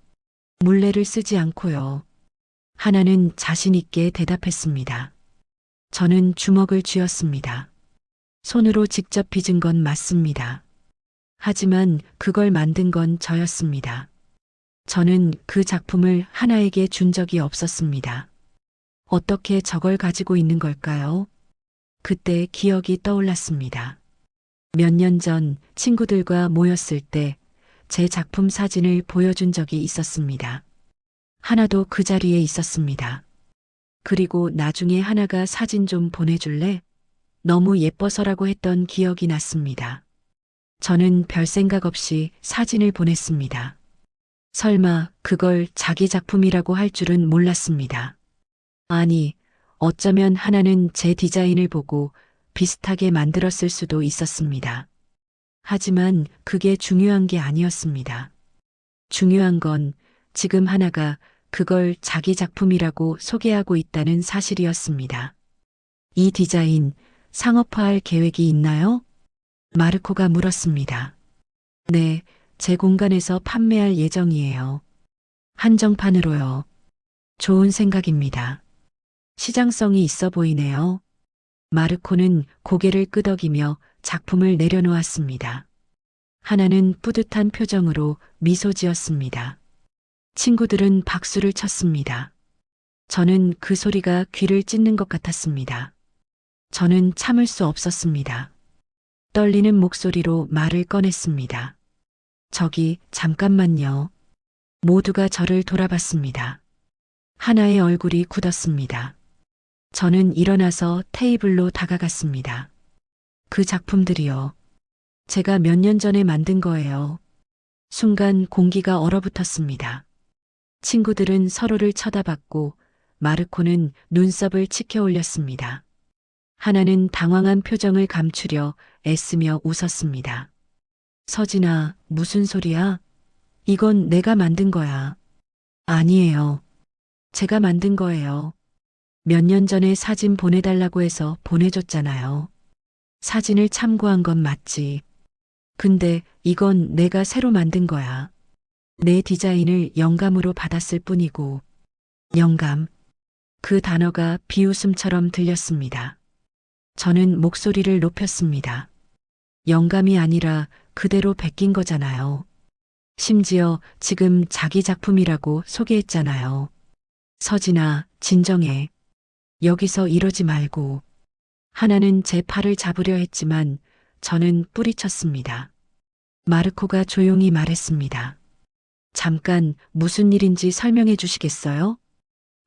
물레를 쓰지 않고요. 하나는 자신 있게 대답했습니다. 저는 주먹을 쥐었습니다. 손으로 직접 빚은 건 맞습니다. 하지만 그걸 만든 건 저였습니다. 저는 그 작품을 하나에게 준 적이 없었습니다. 어떻게 저걸 가지고 있는 걸까요? 그때 기억이 떠올랐습니다. 몇 년 전 친구들과 모였을 때 제 작품 사진을 보여준 적이 있었습니다. 하나도 그 자리에 있었습니다. 그리고 나중에 하나가 사진 좀 보내줄래? 너무 예뻐서라고 했던 기억이 났습니다. 저는 별 생각 없이 사진을 보냈습니다. 설마 그걸 자기 작품이라고 할 줄은 몰랐습니다. 아니, 어쩌면 하나는 제 디자인을 보고 비슷하게 만들었을 수도 있었습니다. 하지만 그게 중요한 게 아니었습니다. 중요한 건 지금 하나가 그걸 자기 작품이라고 소개하고 있다는 사실이었습니다. 이 디자인 상업화할 계획이 있나요? 마르코가 물었습니다. 네, 제 공간에서 판매할 예정이에요. 한정판으로요. 좋은 생각입니다. 시장성이 있어 보이네요. 마르코는 고개를 끄덕이며 작품을 내려놓았습니다. 하나는 뿌듯한 표정으로 미소 지었습니다. 친구들은 박수를 쳤습니다. 저는 그 소리가 귀를 찢는 것 같았습니다. 저는 참을 수 없었습니다. 떨리는 목소리로 말을 꺼냈습니다. 저기, 잠깐만요. 모두가 저를 돌아봤습니다. 하나의 얼굴이 굳었습니다. 저는 일어나서 테이블로 다가갔습니다. 그 작품들이요. 제가 몇 년 전에 만든 거예요. 순간 공기가 얼어붙었습니다. 친구들은 서로를 쳐다봤고 마르코는 눈썹을 치켜 올렸습니다. 하나는 당황한 표정을 감추려 애쓰며 웃었습니다. 서진아, 무슨 소리야? 이건 내가 만든 거야. 아니에요. 제가 만든 거예요. 몇 년 전에 사진 보내달라고 해서 보내줬잖아요. 사진을 참고한 건 맞지. 근데 이건 내가 새로 만든 거야. 내 디자인을 영감으로 받았을 뿐이고. 영감. 그 단어가 비웃음처럼 들렸습니다. 저는 목소리를 높였습니다. 영감이 아니라 그대로 베낀 거잖아요. 심지어 지금 자기 작품이라고 소개했잖아요. 서진아, 진정해. 여기서 이러지 말고. 하나는 제 팔을 잡으려 했지만 저는 뿌리쳤습니다. 마르코가 조용히 말했습니다. 잠깐 무슨 일인지 설명해 주시겠어요?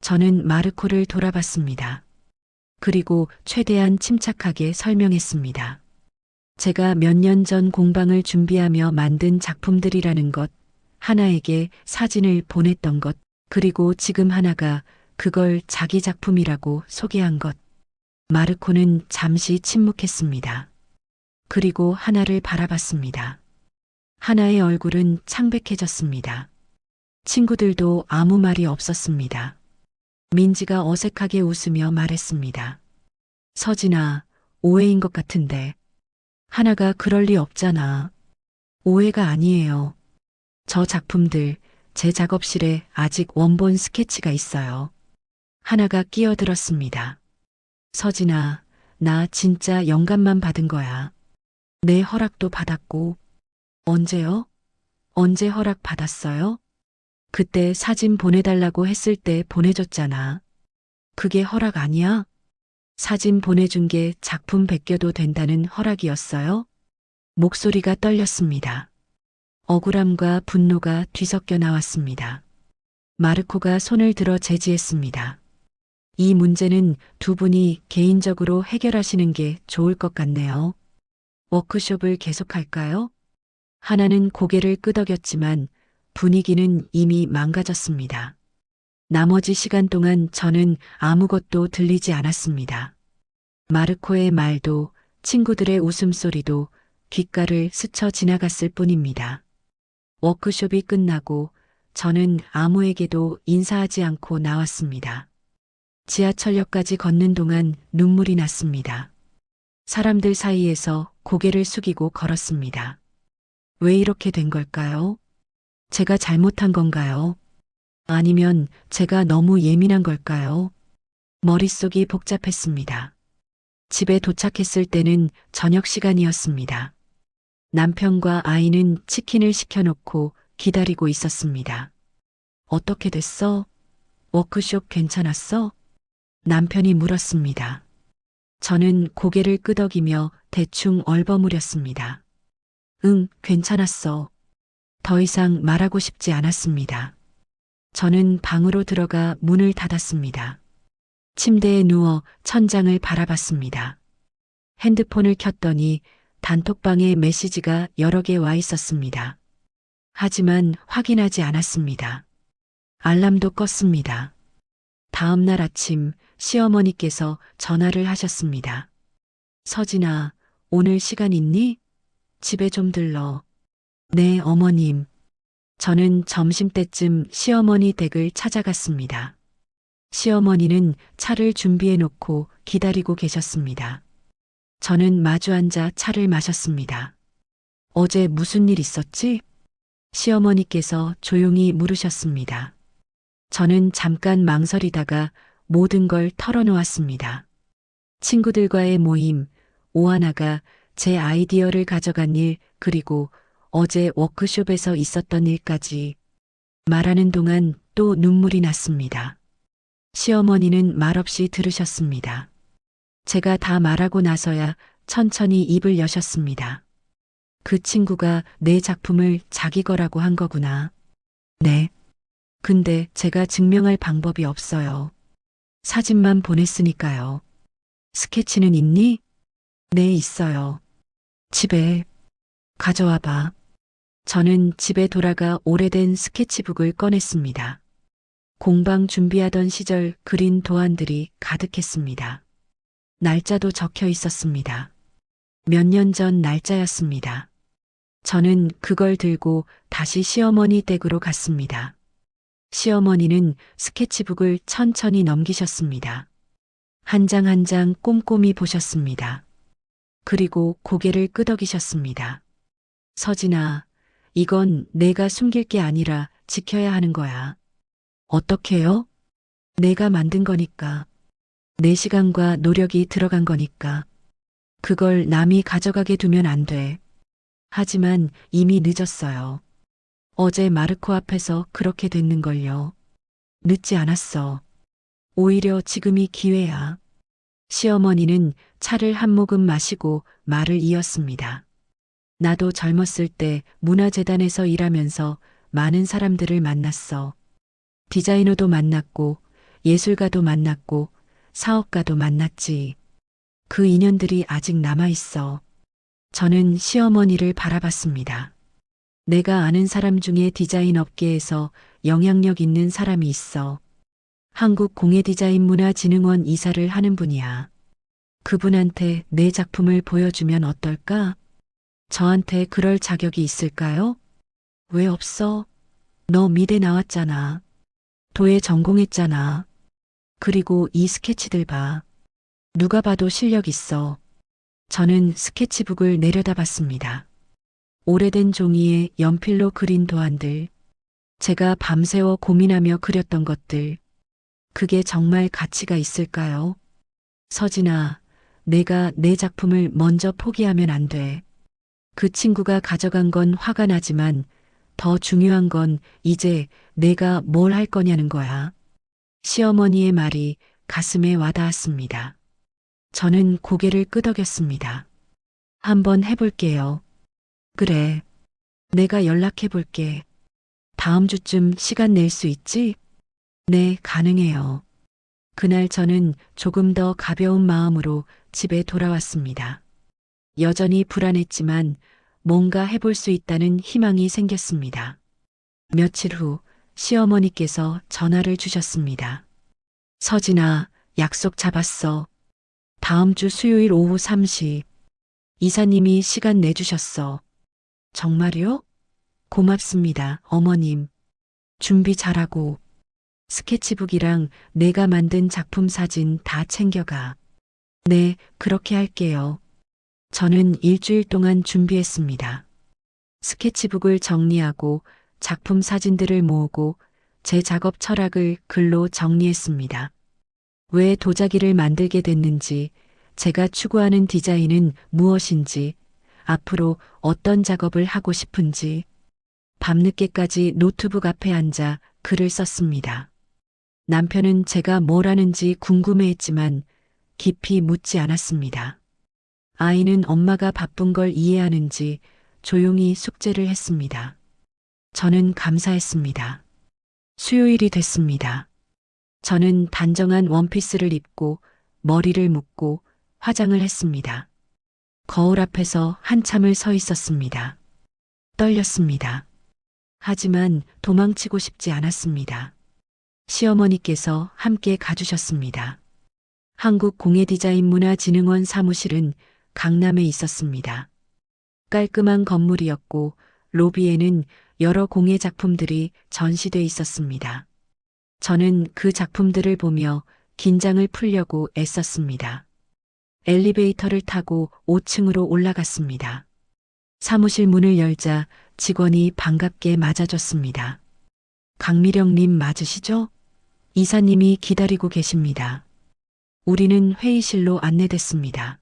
저는 마르코를 돌아봤습니다. 그리고 최대한 침착하게 설명했습니다. 제가 몇 년 전 공방을 준비하며 만든 작품들이라는 것, 하나에게 사진을 보냈던 것, 그리고 지금 하나가 그걸 자기 작품이라고 소개한 것. 마르코는 잠시 침묵했습니다. 그리고 하나를 바라봤습니다. 하나의 얼굴은 창백해졌습니다. 친구들도 아무 말이 없었습니다. 민지가 어색하게 웃으며 말했습니다. 서진아, 오해인 것 같은데. 하나가 그럴 리 없잖아. 오해가 아니에요. 저 작품들, 제 작업실에 아직 원본 스케치가 있어요. 하나가 끼어들었습니다. 서진아, 나 진짜 영감만 받은 거야. 내 허락도 받았고. 언제요? 언제 허락 받았어요? 그때 사진 보내달라고 했을 때 보내줬잖아. 그게 허락 아니야? 사진 보내준 게 작품 베껴도 된다는 허락이었어요? 목소리가 떨렸습니다. 억울함과 분노가 뒤섞여 나왔습니다. 마르코가 손을 들어 제지했습니다. 이 문제는 두 분이 개인적으로 해결하시는 게 좋을 것 같네요. 워크숍을 계속할까요? 하나는 고개를 끄덕였지만 분위기는 이미 망가졌습니다. 나머지 시간 동안 저는 아무것도 들리지 않았습니다. 마르코의 말도 친구들의 웃음소리도 귓가를 스쳐 지나갔을 뿐입니다. 워크숍이 끝나고 저는 아무에게도 인사하지 않고 나왔습니다. 지하철역까지 걷는 동안 눈물이 났습니다. 사람들 사이에서 고개를 숙이고 걸었습니다. 왜 이렇게 된 걸까요? 제가 잘못한 건가요? 아니면 제가 너무 예민한 걸까요? 머릿속이 복잡했습니다. 집에 도착했을 때는 저녁 시간이었습니다. 남편과 아이는 치킨을 시켜놓고 기다리고 있었습니다. 어떻게 됐어? 워크숍 괜찮았어? 남편이 물었습니다. 저는 고개를 끄덕이며 대충 얼버무렸습니다. 응, 괜찮았어. 더 이상 말하고 싶지 않았습니다. 저는 방으로 들어가 문을 닫았습니다. 침대에 누워 천장을 바라봤습니다. 핸드폰을 켰더니 단톡방에 메시지가 여러 개 와 있었습니다. 하지만 확인하지 않았습니다. 알람도 껐습니다. 다음 날 아침 시어머니께서 전화를 하셨습니다. 서진아, 오늘 시간 있니? 집에 좀 들러. 네, 어머님. 저는 점심때쯤 시어머니 댁을 찾아갔습니다. 시어머니는 차를 준비해 놓고 기다리고 계셨습니다. 저는 마주 앉아 차를 마셨습니다. 어제 무슨 일 있었지? 시어머니께서 조용히 물으셨습니다. 저는 잠깐 망설이다가 모든 걸 털어놓았습니다. 친구들과의 모임, 오하나가 제 아이디어를 가져간 일, 그리고 어제 워크숍에서 있었던 일까지 말하는 동안 또 눈물이 났습니다. 시어머니는 말없이 들으셨습니다. 제가 다 말하고 나서야 천천히 입을 여셨습니다. 그 친구가 내 작품을 자기 거라고 한 거구나. 네. 근데 제가 증명할 방법이 없어요. 사진만 보냈으니까요. 스케치는 있니? 네, 있어요. 집에 가져와 봐. 저는 집에 돌아가 오래된 스케치북을 꺼냈습니다. 공방 준비하던 시절 그린 도안들이 가득했습니다. 날짜도 적혀 있었습니다. 몇 년 전 날짜였습니다. 저는 그걸 들고 다시 시어머니 댁으로 갔습니다. 시어머니는 스케치북을 천천히 넘기셨습니다. 한 장 한 장 꼼꼼히 보셨습니다. 그리고 고개를 끄덕이셨습니다. 서진아, 이건 내가 숨길 게 아니라 지켜야 하는 거야. 어떻게요? 내가 만든 거니까. 내 시간과 노력이 들어간 거니까. 그걸 남이 가져가게 두면 안 돼. 하지만 이미 늦었어요. 어제 마르코 앞에서 그렇게 됐는걸요. 늦지 않았어. 오히려 지금이 기회야. 시어머니는 차를 한 모금 마시고 말을 이었습니다. 나도 젊었을 때 문화재단에서 일하면서 많은 사람들을 만났어. 디자이너도 만났고, 예술가도 만났고, 사업가도 만났지. 그 인연들이 아직 남아있어. 저는 시어머니를 바라봤습니다. 내가 아는 사람 중에 디자인 업계에서 영향력 있는 사람이 있어. 한국공예디자인문화진흥원 이사를 하는 분이야. 그분한테 내 작품을 보여주면 어떨까? 저한테 그럴 자격이 있을까요? 왜 없어? 너 미대 나왔잖아. 도예 전공했잖아. 그리고 이 스케치들 봐. 누가 봐도 실력 있어. 저는 스케치북을 내려다봤습니다. 오래된 종이에 연필로 그린 도안들. 제가 밤새워 고민하며 그렸던 것들. 그게 정말 가치가 있을까요? 서진아, 내가 내 작품을 먼저 포기하면 안 돼. 그 친구가 가져간 건 화가 나지만 더 중요한 건 이제 내가 뭘 할 거냐는 거야. 시어머니의 말이 가슴에 와닿았습니다. 저는 고개를 끄덕였습니다. 한번 해볼게요. 그래. 내가 연락해 볼게. 다음 주쯤 시간 낼 수 있지? 네, 가능해요. 그날 저는 조금 더 가벼운 마음으로 집에 돌아왔습니다. 여전히 불안했지만 뭔가 해볼 수 있다는 희망이 생겼습니다. 며칠 후 시어머니께서 전화를 주셨습니다. 서진아, 약속 잡았어. 다음 주 수요일 오후 3시. 이사님이 시간 내주셨어. 정말요? 고맙습니다, 어머님. 준비 잘하고. 스케치북이랑 내가 만든 작품 사진 다 챙겨가. 네, 그렇게 할게요. 저는 일주일 동안 준비했습니다. 스케치북을 정리하고 작품 사진들을 모으고 제 작업 철학을 글로 정리했습니다. 왜 도자기를 만들게 됐는지, 제가 추구하는 디자인은 무엇인지, 앞으로 어떤 작업을 하고 싶은지, 밤늦게까지 노트북 앞에 앉아 글을 썼습니다. 남편은 제가 뭘 하는지 궁금해했지만 깊이 묻지 않았습니다. 아이는 엄마가 바쁜 걸 이해하는지 조용히 숙제를 했습니다. 저는 감사했습니다. 수요일이 됐습니다. 저는 단정한 원피스를 입고 머리를 묶고 화장을 했습니다. 거울 앞에서 한참을 서 있었습니다. 떨렸습니다. 하지만 도망치고 싶지 않았습니다. 시어머니께서 함께 가주셨습니다. 한국공예디자인문화진흥원 사무실은 강남에 있었습니다. 깔끔한 건물이었고 로비에는 여러 공예 작품들이 전시돼 있었습니다. 저는 그 작품들을 보며 긴장을 풀려고 애썼습니다. 엘리베이터를 타고 5층으로 올라갔습니다. 사무실 문을 열자 직원이 반갑게 맞아줬습니다. 강미령님 맞으시죠? 이사님이 기다리고 계십니다. 우리는 회의실로 안내됐습니다.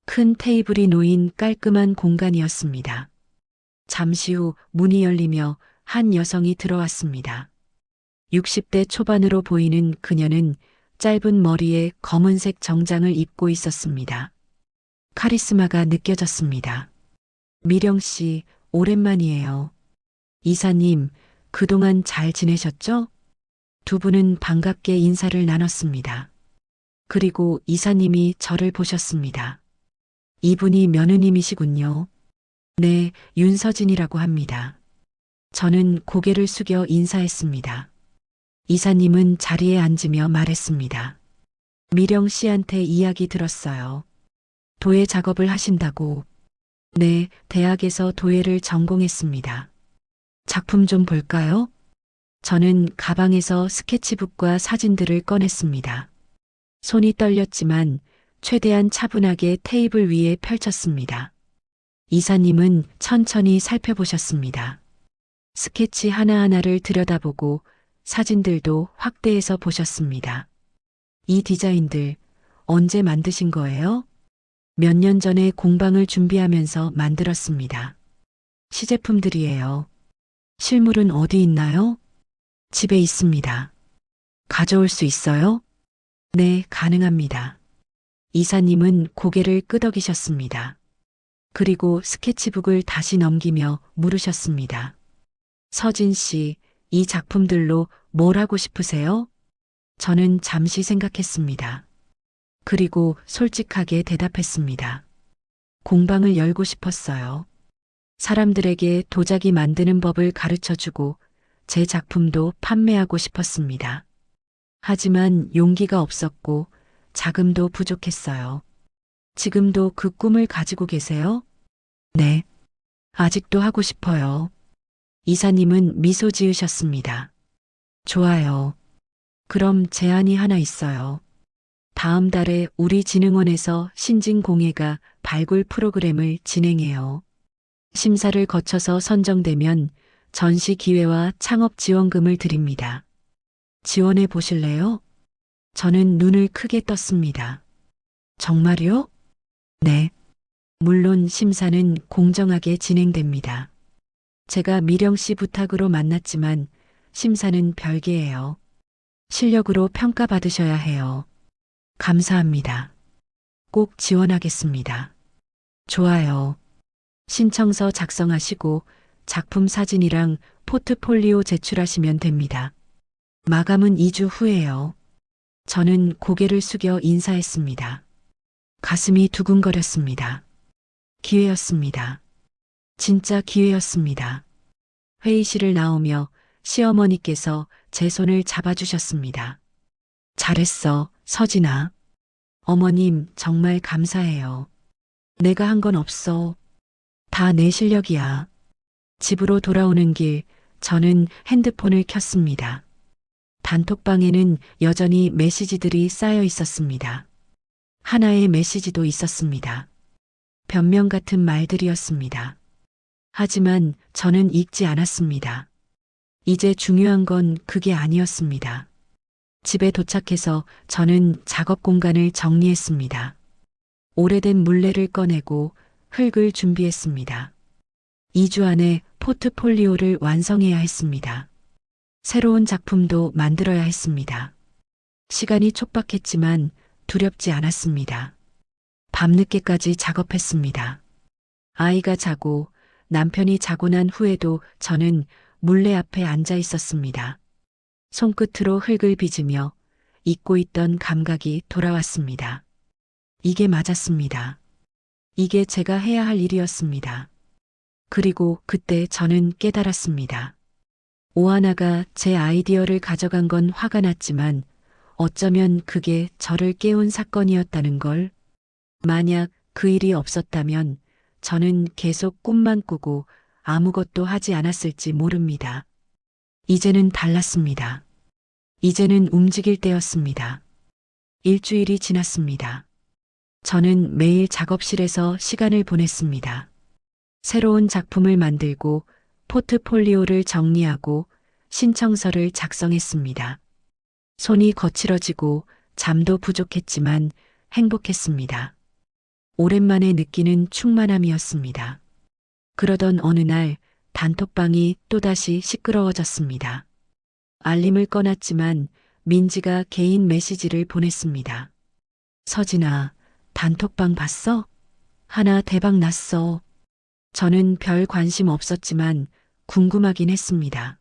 큰 테이블이 놓인 깔끔한 공간이었습니다. 잠시 후 문이 열리며 한 여성이 들어왔습니다. 60대 초반으로 보이는 그녀는 짧은 머리에 검은색 정장을 입고 있었습니다. 카리스마가 느껴졌습니다. 미령 씨, 오랜만이에요. 이사님, 그동안 잘 지내셨죠? 두 분은 반갑게 인사를 나눴습니다. 그리고 이사님이 저를 보셨습니다. 이분이 며느님이시군요. 네, 윤서진이라고 합니다. 저는 고개를 숙여 인사했습니다. 이사님은 자리에 앉으며 말했습니다. 미령 씨한테 이야기 들었어요. 도예 작업을 하신다고. 네, 대학에서 도예를 전공했습니다. 작품 좀 볼까요? 저는 가방에서 스케치북과 사진들을 꺼냈습니다. 손이 떨렸지만 최대한 차분하게 테이블 위에 펼쳤습니다. 이사님은 천천히 살펴보셨습니다. 스케치 하나하나를 들여다보고 사진들도 확대해서 보셨습니다. 이 디자인들 언제 만드신 거예요? 몇 년 전에 공방을 준비하면서 만들었습니다. 시제품들이에요. 실물은 어디 있나요? 집에 있습니다. 가져올 수 있어요? 네, 가능합니다. 이사님은 고개를 끄덕이셨습니다. 그리고 스케치북을 다시 넘기며 물으셨습니다. 서진 씨, 이 작품들로 뭘 하고 싶으세요? 저는 잠시 생각했습니다. 그리고 솔직하게 대답했습니다. 공방을 열고 싶었어요. 사람들에게 도자기 만드는 법을 가르쳐주고 제 작품도 판매하고 싶었습니다. 하지만 용기가 없었고 자금도 부족했어요. 지금도 그 꿈을 가지고 계세요? 네. 아직도 하고 싶어요. 이사님은 미소 지으셨습니다. 좋아요. 그럼 제안이 하나 있어요. 다음 달에 우리 진흥원에서 신진공예가 발굴 프로그램을 진행해요. 심사를 거쳐서 선정되면 전시 기회와 창업 지원금을 드립니다. 지원해 보실래요? 저는 눈을 크게 떴습니다. 정말요? 네. 물론 심사는 공정하게 진행됩니다. 제가 미령 씨 부탁으로 만났지만 심사는 별개예요. 실력으로 평가받으셔야 해요. 감사합니다. 꼭 지원하겠습니다. 좋아요. 신청서 작성하시고 작품 사진이랑 포트폴리오 제출하시면 됩니다. 마감은 2주 후에요. 저는 고개를 숙여 인사했습니다. 가슴이 두근거렸습니다. 기회였습니다. 진짜 기회였습니다. 회의실을 나오며 시어머니께서 제 손을 잡아주셨습니다. 잘했어, 서진아. 어머님, 정말 감사해요. 내가 한 건 없어. 다 내 실력이야. 집으로 돌아오는 길, 저는 핸드폰을 켰습니다. 단톡방에는 여전히 메시지들이 쌓여 있었습니다. 하나의 메시지도 있었습니다. 변명 같은 말들이었습니다. 하지만 저는 읽지 않았습니다. 이제 중요한 건 그게 아니었습니다. 집에 도착해서 저는 작업 공간을 정리했습니다. 오래된 물레를 꺼내고 흙을 준비했습니다. 2주 안에 포트폴리오를 완성해야 했습니다. 새로운 작품도 만들어야 했습니다. 시간이 촉박했지만 두렵지 않았습니다. 밤늦게까지 작업했습니다. 아이가 자고 남편이 자고 난 후에도 저는 물레 앞에 앉아 있었습니다. 손끝으로 흙을 빚으며 잊고 있던 감각이 돌아왔습니다. 이게 맞았습니다. 이게 제가 해야 할 일이었습니다. 그리고 그때 저는 깨달았습니다. 오하나가 제 아이디어를 가져간 건 화가 났지만 어쩌면 그게 저를 깨운 사건이었다는 걸. 만약 그 일이 없었다면 저는 계속 꿈만 꾸고 아무것도 하지 않았을지 모릅니다. 이제는 달랐습니다. 이제는 움직일 때였습니다. 일주일이 지났습니다. 저는 매일 작업실에서 시간을 보냈습니다. 새로운 작품을 만들고 포트폴리오를 정리하고 신청서를 작성했습니다. 손이 거칠어지고 잠도 부족했지만 행복했습니다. 오랜만에 느끼는 충만함이었습니다. 그러던 어느 날 단톡방이 또다시 시끄러워졌습니다. 알림을 꺼놨지만 민지가 개인 메시지를 보냈습니다. 서진아, 단톡방 봤어? 하나 대박 났어. 저는 별 관심 없었지만 궁금하긴 했습니다.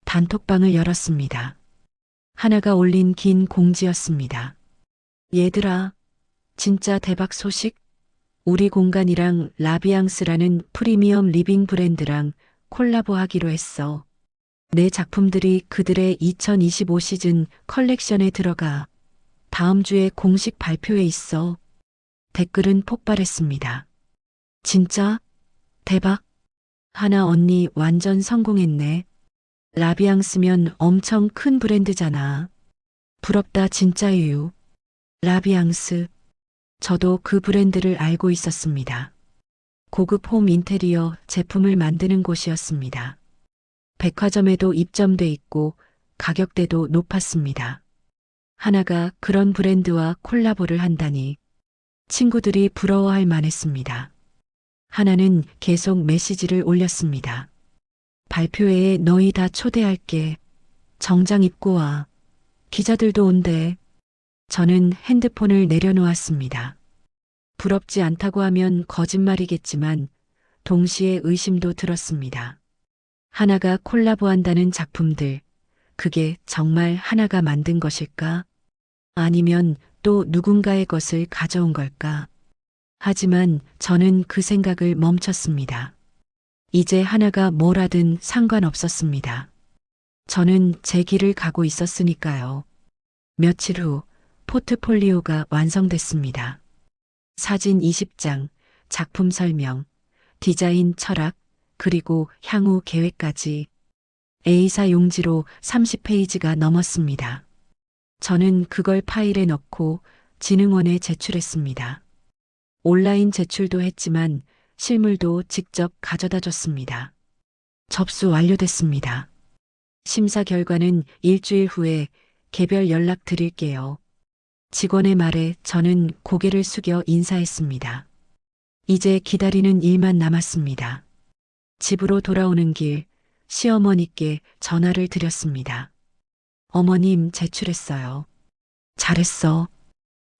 단톡방을 열었습니다. 하나가 올린 긴 공지였습니다. 얘들아, 진짜 대박 소식? 우리 공간이랑 라비앙스라는 프리미엄 리빙 브랜드랑 콜라보하기로 했어. 내 작품들이 그들의 2025 시즌 컬렉션에 들어가. 다음 주에 공식 발표회 있어. 댓글은 폭발했습니다. 진짜? 대박. 하나 언니 완전 성공했네. 라비앙스면 엄청 큰 브랜드잖아. 부럽다 진짜예요. 라비앙스. 저도 그 브랜드를 알고 있었습니다. 고급 홈 인테리어 제품을 만드는 곳이었습니다. 백화점에도 입점돼 있고 가격대도 높았습니다. 하나가 그런 브랜드와 콜라보를 한다니 친구들이 부러워할 만했습니다. 하나는 계속 메시지를 올렸습니다. 발표회에 너희 다 초대할게. 정장 입고 와. 기자들도 온대. 저는 핸드폰을 내려놓았습니다. 부럽지 않다고 하면 거짓말이겠지만 동시에 의심도 들었습니다. 하나가 콜라보한다는 작품들, 그게 정말 하나가 만든 것일까? 아니면 또 누군가의 것을 가져온 걸까? 하지만 저는 그 생각을 멈췄습니다. 이제 하나가 뭘 하든 상관없었습니다. 저는 제 길을 가고 있었으니까요. 며칠 후 포트폴리오가 완성됐습니다. 사진 20장, 작품 설명, 디자인 철학, 그리고 향후 계획까지 A사 용지로 30페이지가 넘었습니다. 저는 그걸 파일에 넣고 진흥원에 제출했습니다. 온라인 제출도 했지만 실물도 직접 가져다 줬습니다. 접수 완료됐습니다. 심사 결과는 일주일 후에 개별 연락 드릴게요. 직원의 말에 저는 고개를 숙여 인사했습니다. 이제 기다리는 일만 남았습니다. 집으로 돌아오는 길 시어머니께 전화를 드렸습니다. 어머님 제출했어요. 잘했어.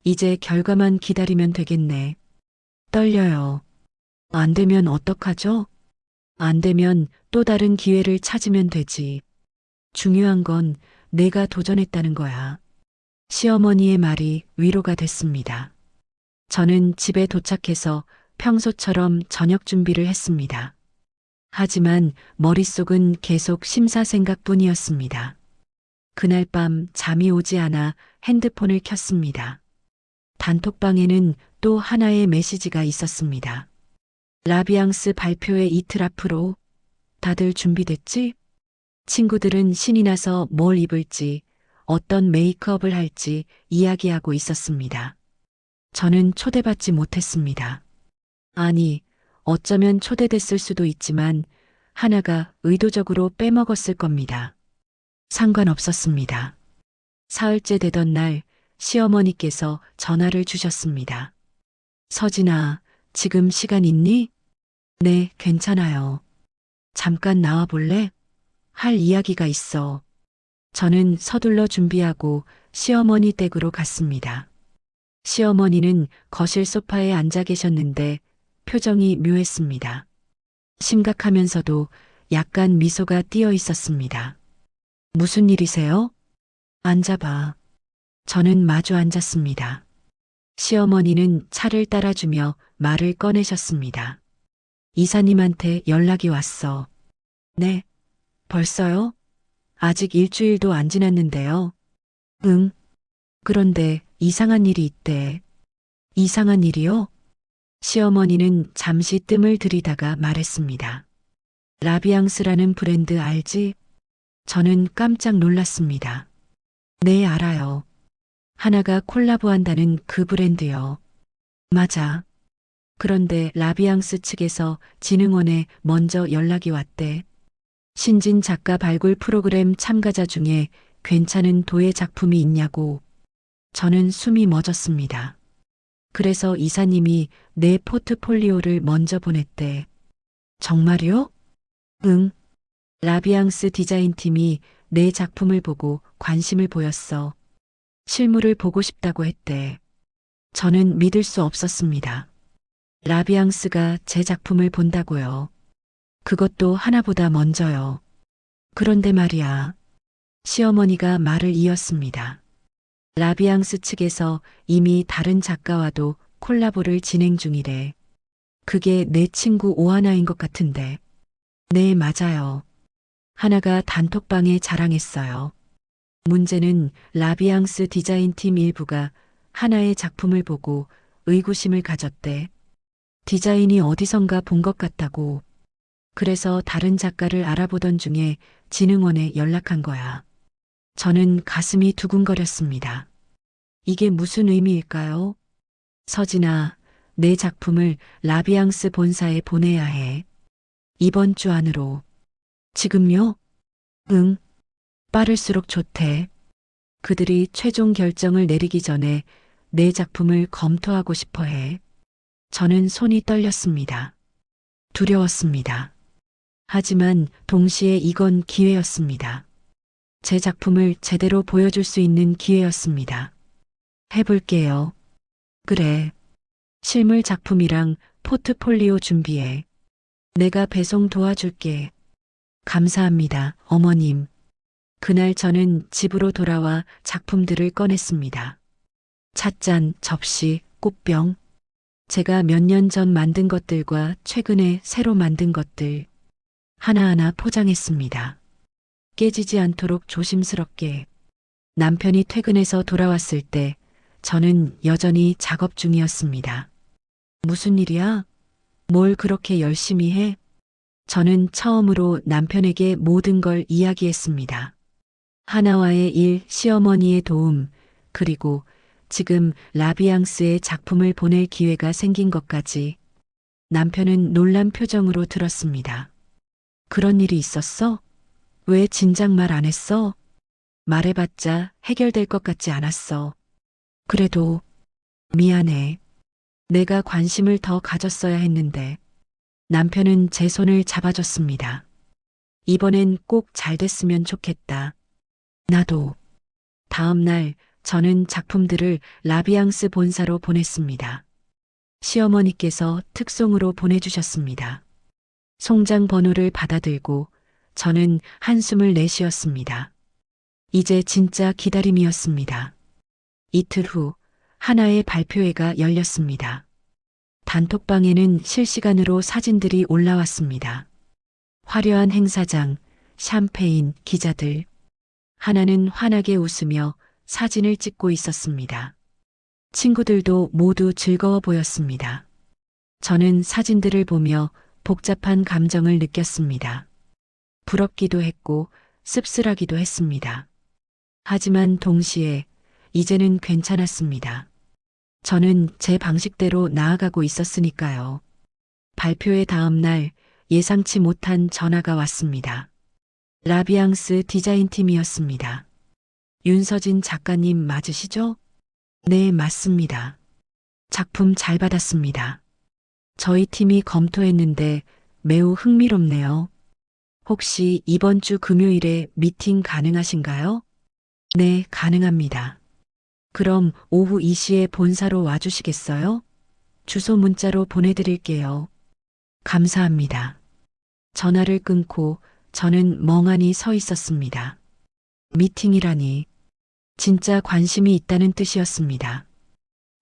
이제 결과만 기다리면 되겠네. 떨려요. 안 되면 어떡하죠? 안 되면 또 다른 기회를 찾으면 되지. 중요한 건 내가 도전했다는 거야. 시어머니의 말이 위로가 됐습니다. 저는 집에 도착해서 평소처럼 저녁 준비를 했습니다. 하지만 머릿속은 계속 심사 생각뿐이었습니다. 그날 밤 잠이 오지 않아 핸드폰을 켰습니다. 단톡방에는 또 하나의 메시지가 있었습니다. 라비앙스 발표회 이틀 앞으로 다들 준비됐지? 친구들은 신이 나서 뭘 입을지, 어떤 메이크업을 할지 이야기하고 있었습니다. 저는 초대받지 못했습니다. 아니, 어쩌면 초대됐을 수도 있지만 하나가 의도적으로 빼먹었을 겁니다. 상관없었습니다. 사흘째 되던 날 시어머니께서 전화를 주셨습니다. 서진아, 지금 시간 있니? 네, 괜찮아요. 잠깐 나와 볼래? 할 이야기가 있어. 저는 서둘러 준비하고 시어머니 댁으로 갔습니다. 시어머니는 거실 소파에 앉아 계셨는데 표정이 묘했습니다. 심각하면서도 약간 미소가 띄어 있었습니다. 무슨 일이세요? 앉아봐. 저는 마주 앉았습니다. 시어머니는 차를 따라주며 말을 꺼내셨습니다. 이사님한테 연락이 왔어. 네. 벌써요? 아직 일주일도 안 지났는데요. 응. 그런데 이상한 일이 있대. 이상한 일이요? 시어머니는 잠시 뜸을 들이다가 말했습니다. 라비앙스라는 브랜드 알지? 저는 깜짝 놀랐습니다. 네, 알아요. 하나가 콜라보한다는 그 브랜드요. 맞아. 그런데 라비앙스 측에서 진흥원에 먼저 연락이 왔대. 신진 작가 발굴 프로그램 참가자 중에 괜찮은 도예 작품이 있냐고. 저는 숨이 멎었습니다. 그래서 이사님이 내 포트폴리오를 먼저 보냈대. 정말요? 응. 라비앙스 디자인팀이 내 작품을 보고 관심을 보였어. 실물을 보고 싶다고 했대. 저는 믿을 수 없었습니다. 라비앙스가 제 작품을 본다고요. 그것도 하나보다 먼저요. 그런데 말이야. 시어머니가 말을 이었습니다. 라비앙스 측에서 이미 다른 작가와도 콜라보를 진행 중이래. 그게 내 친구 오하나인 것 같은데. 네, 맞아요. 하나가 단톡방에 자랑했어요. 문제는 라비앙스 디자인팀 일부가 하나의 작품을 보고 의구심을 가졌대. 디자인이 어디선가 본 것 같다고. 그래서 다른 작가를 알아보던 중에 진흥원에 연락한 거야. 저는 가슴이 두근거렸습니다. 이게 무슨 의미일까요? 서진아, 내 작품을 라비앙스 본사에 보내야 해. 이번 주 안으로. 지금요? 응. 빠를수록 좋대. 그들이 최종 결정을 내리기 전에 내 작품을 검토하고 싶어 해. 저는 손이 떨렸습니다. 두려웠습니다. 하지만 동시에 이건 기회였습니다. 제 작품을 제대로 보여줄 수 있는 기회였습니다. 해볼게요. 그래. 실물 작품이랑 포트폴리오 준비해. 내가 배송 도와줄게. 감사합니다, 어머님. 그날 저는 집으로 돌아와 작품들을 꺼냈습니다. 찻잔, 접시, 꽃병. 제가 몇 년 전 만든 것들과 최근에 새로 만든 것들. 하나하나 포장했습니다. 깨지지 않도록 조심스럽게. 남편이 퇴근해서 돌아왔을 때 저는 여전히 작업 중이었습니다. 무슨 일이야? 뭘 그렇게 열심히 해? 저는 처음으로 남편에게 모든 걸 이야기했습니다. 하나와의 일, 시어머니의 도움, 그리고 지금 라비앙스의 작품을 보낼 기회가 생긴 것까지. 남편은 놀란 표정으로 들었습니다. 그런 일이 있었어? 왜 진작 말 안 했어? 말해봤자 해결될 것 같지 않았어. 그래도 미안해. 내가 관심을 더 가졌어야 했는데. 남편은 제 손을 잡아줬습니다. 이번엔 꼭 잘 됐으면 좋겠다. 나도. 다음 날 저는 작품들을 라비앙스 본사로 보냈습니다. 시어머니께서 특송으로 보내주셨습니다. 송장 번호를 받아들고 저는 한숨을 내쉬었습니다. 이제 진짜 기다림이었습니다. 이틀 후 하나의 발표회가 열렸습니다. 단톡방에는 실시간으로 사진들이 올라왔습니다. 화려한 행사장, 샴페인, 기자들. 하나는 환하게 웃으며 사진을 찍고 있었습니다. 친구들도 모두 즐거워 보였습니다. 저는 사진들을 보며 복잡한 감정을 느꼈습니다. 부럽기도 했고 씁쓸하기도 했습니다. 하지만 동시에 이제는 괜찮았습니다. 저는 제 방식대로 나아가고 있었으니까요. 발표의 다음 날 예상치 못한 전화가 왔습니다. 라비앙스 디자인팀이었습니다. 윤서진 작가님 맞으시죠? 네, 맞습니다. 작품 잘 받았습니다. 저희 팀이 검토했는데 매우 흥미롭네요. 혹시 이번 주 금요일에 미팅 가능하신가요? 네, 가능합니다. 그럼 오후 2시에 본사로 와주시겠어요? 주소 문자로 보내드릴게요. 감사합니다. 전화를 끊고 저는 멍하니 서 있었습니다. 미팅이라니 진짜 관심이 있다는 뜻이었습니다.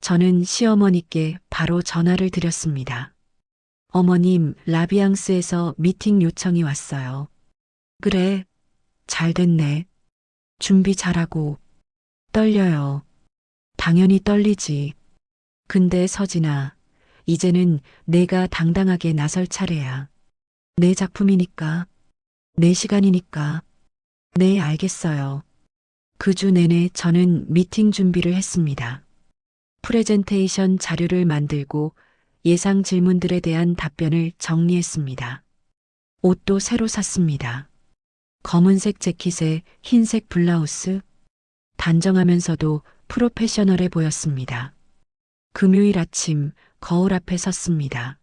저는 시어머니께 바로 전화를 드렸습니다. 어머님, 라비앙스에서 미팅 요청이 왔어요. 그래, 잘 됐네. 준비 잘하고. 떨려요. 당연히 떨리지. 근데 서진아, 이제는 내가 당당하게 나설 차례야. 내 작품이니까. 내 시간이니까. 네, 알겠어요. 그 주 내내 저는 미팅 준비를 했습니다. 프레젠테이션 자료를 만들고 예상 질문들에 대한 답변을 정리했습니다. 옷도 새로 샀습니다. 검은색 재킷에 흰색 블라우스. 단정하면서도 프로페셔널해 보였습니다. 금요일 아침 거울 앞에 섰습니다.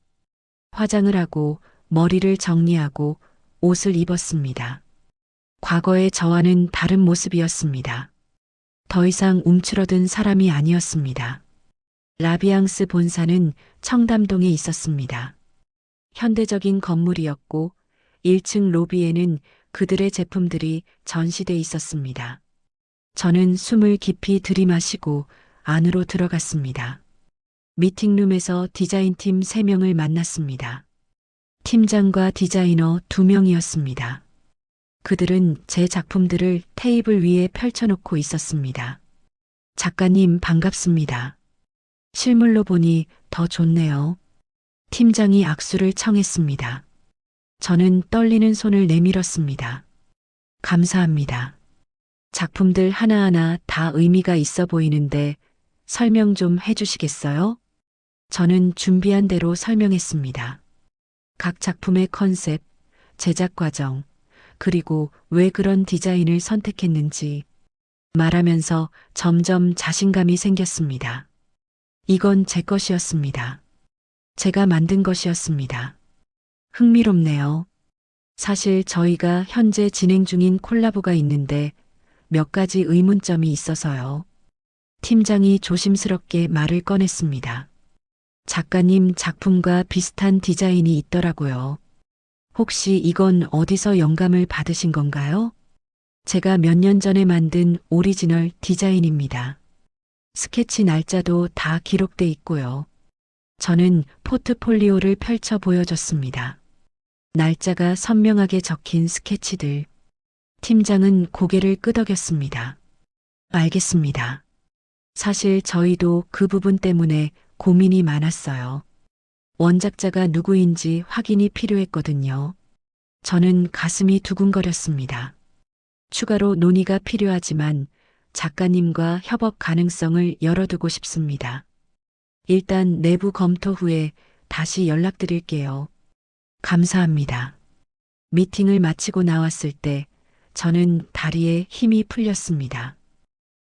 화장을 하고 머리를 정리하고 옷을 입었습니다. 과거의 저와는 다른 모습이었습니다. 더 이상 움츠러든 사람이 아니었습니다. 라비앙스 본사는 청담동에 있었습니다. 현대적인 건물이었고 1층 로비에는 그들의 제품들이 전시돼 있었습니다. 저는 숨을 깊이 들이마시고 안으로 들어갔습니다. 미팅룸에서 디자인팀 3명을 만났습니다. 팀장과 디자이너 2명이었습니다. 그들은 제 작품들을 테이블 위에 펼쳐놓고 있었습니다. 작가님 반갑습니다. 실물로 보니 더 좋네요. 팀장이 악수를 청했습니다. 저는 떨리는 손을 내밀었습니다. 감사합니다. 작품들 하나하나 다 의미가 있어 보이는데 설명 좀 해주시겠어요? 저는 준비한 대로 설명했습니다. 각 작품의 컨셉, 제작 과정, 그리고 왜 그런 디자인을 선택했는지 말하면서 점점 자신감이 생겼습니다. 이건 제 것이었습니다. 제가 만든 것이었습니다. 흥미롭네요. 사실 저희가 현재 진행 중인 콜라보가 있는데 몇 가지 의문점이 있어서요. 팀장이 조심스럽게 말을 꺼냈습니다. 작가님 작품과 비슷한 디자인이 있더라고요. 혹시 이건 어디서 영감을 받으신 건가요? 제가 몇 년 전에 만든 오리지널 디자인입니다. 스케치 날짜도 다 기록돼 있고요. 저는 포트폴리오를 펼쳐 보여줬습니다. 날짜가 선명하게 적힌 스케치들. 팀장은 고개를 끄덕였습니다. 알겠습니다. 사실 저희도 그 부분 때문에 고민이 많았어요. 원작자가 누구인지 확인이 필요했거든요. 저는 가슴이 두근거렸습니다. 추가로 논의가 필요하지만 작가님과 협업 가능성을 열어두고 싶습니다. 일단 내부 검토 후에 다시 연락드릴게요. 감사합니다. 미팅을 마치고 나왔을 때 저는 다리에 힘이 풀렸습니다.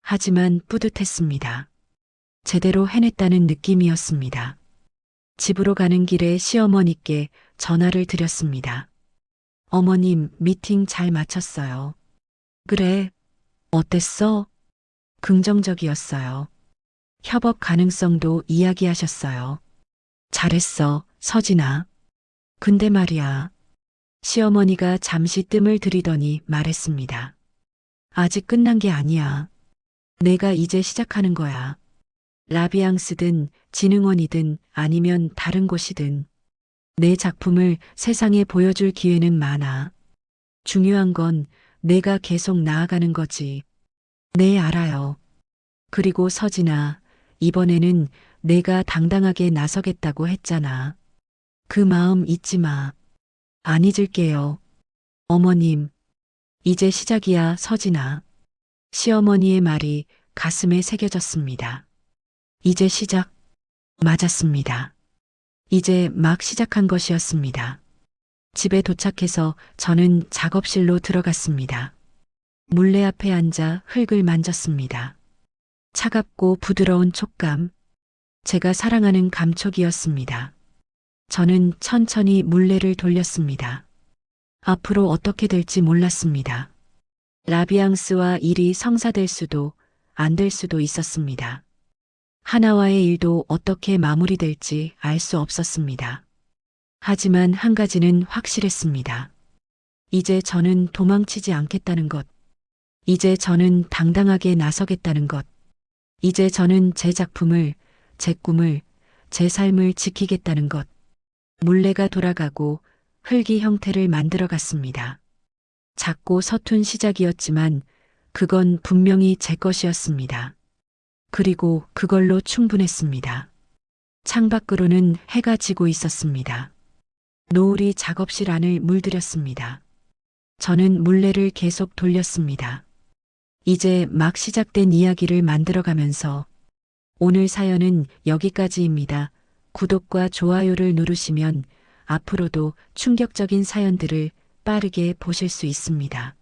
하지만 뿌듯했습니다. 제대로 해냈다는 느낌이었습니다. 집으로 가는 길에 시어머니께 전화를 드렸습니다. 어머님, 미팅 잘 마쳤어요. 그래, 어땠어? 긍정적이었어요. 협업 가능성도 이야기하셨어요. 잘했어, 서진아. 근데 말이야. 시어머니가 잠시 뜸을 들이더니 말했습니다. 아직 끝난 게 아니야. 내가 이제 시작하는 거야. 라비앙스든 진흥원이든 아니면 다른 곳이든 내 작품을 세상에 보여줄 기회는 많아. 중요한 건 내가 계속 나아가는 거지. 네, 알아요. 그리고 서진아, 이번에는 내가 당당하게 나서겠다고 했잖아. 그 마음 잊지 마. 안 잊을게요. 어머님, 이제 시작이야, 서진아. 시어머니의 말이 가슴에 새겨졌습니다. 이제 시작. 맞았습니다. 이제 막 시작한 것이었습니다. 집에 도착해서 저는 작업실로 들어갔습니다. 물레 앞에 앉아 흙을 만졌습니다. 차갑고 부드러운 촉감. 제가 사랑하는 감촉이었습니다. 저는 천천히 물레를 돌렸습니다. 앞으로 어떻게 될지 몰랐습니다. 라비앙스와 일이 성사될 수도 안 될 수도 있었습니다. 하나와의 일도 어떻게 마무리될지 알 수 없었습니다. 하지만 한 가지는 확실했습니다. 이제 저는 도망치지 않겠다는 것. 이제 저는 당당하게 나서겠다는 것. 이제 저는 제 작품을, 제 꿈을, 제 삶을 지키겠다는 것. 물레가 돌아가고 흙이 형태를 만들어갔습니다. 작고 서툰 시작이었지만 그건 분명히 제 것이었습니다. 그리고 그걸로 충분했습니다. 창밖으로는 해가 지고 있었습니다. 노을이 작업실 안을 물들였습니다. 저는 물레를 계속 돌렸습니다. 이제 막 시작된 이야기를 만들어가면서 오늘 사연은 여기까지입니다. 구독과 좋아요를 누르시면 앞으로도 충격적인 사연들을 빠르게 보실 수 있습니다.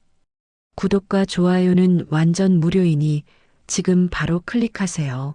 구독과 좋아요는 완전 무료이니 지금 바로 클릭하세요.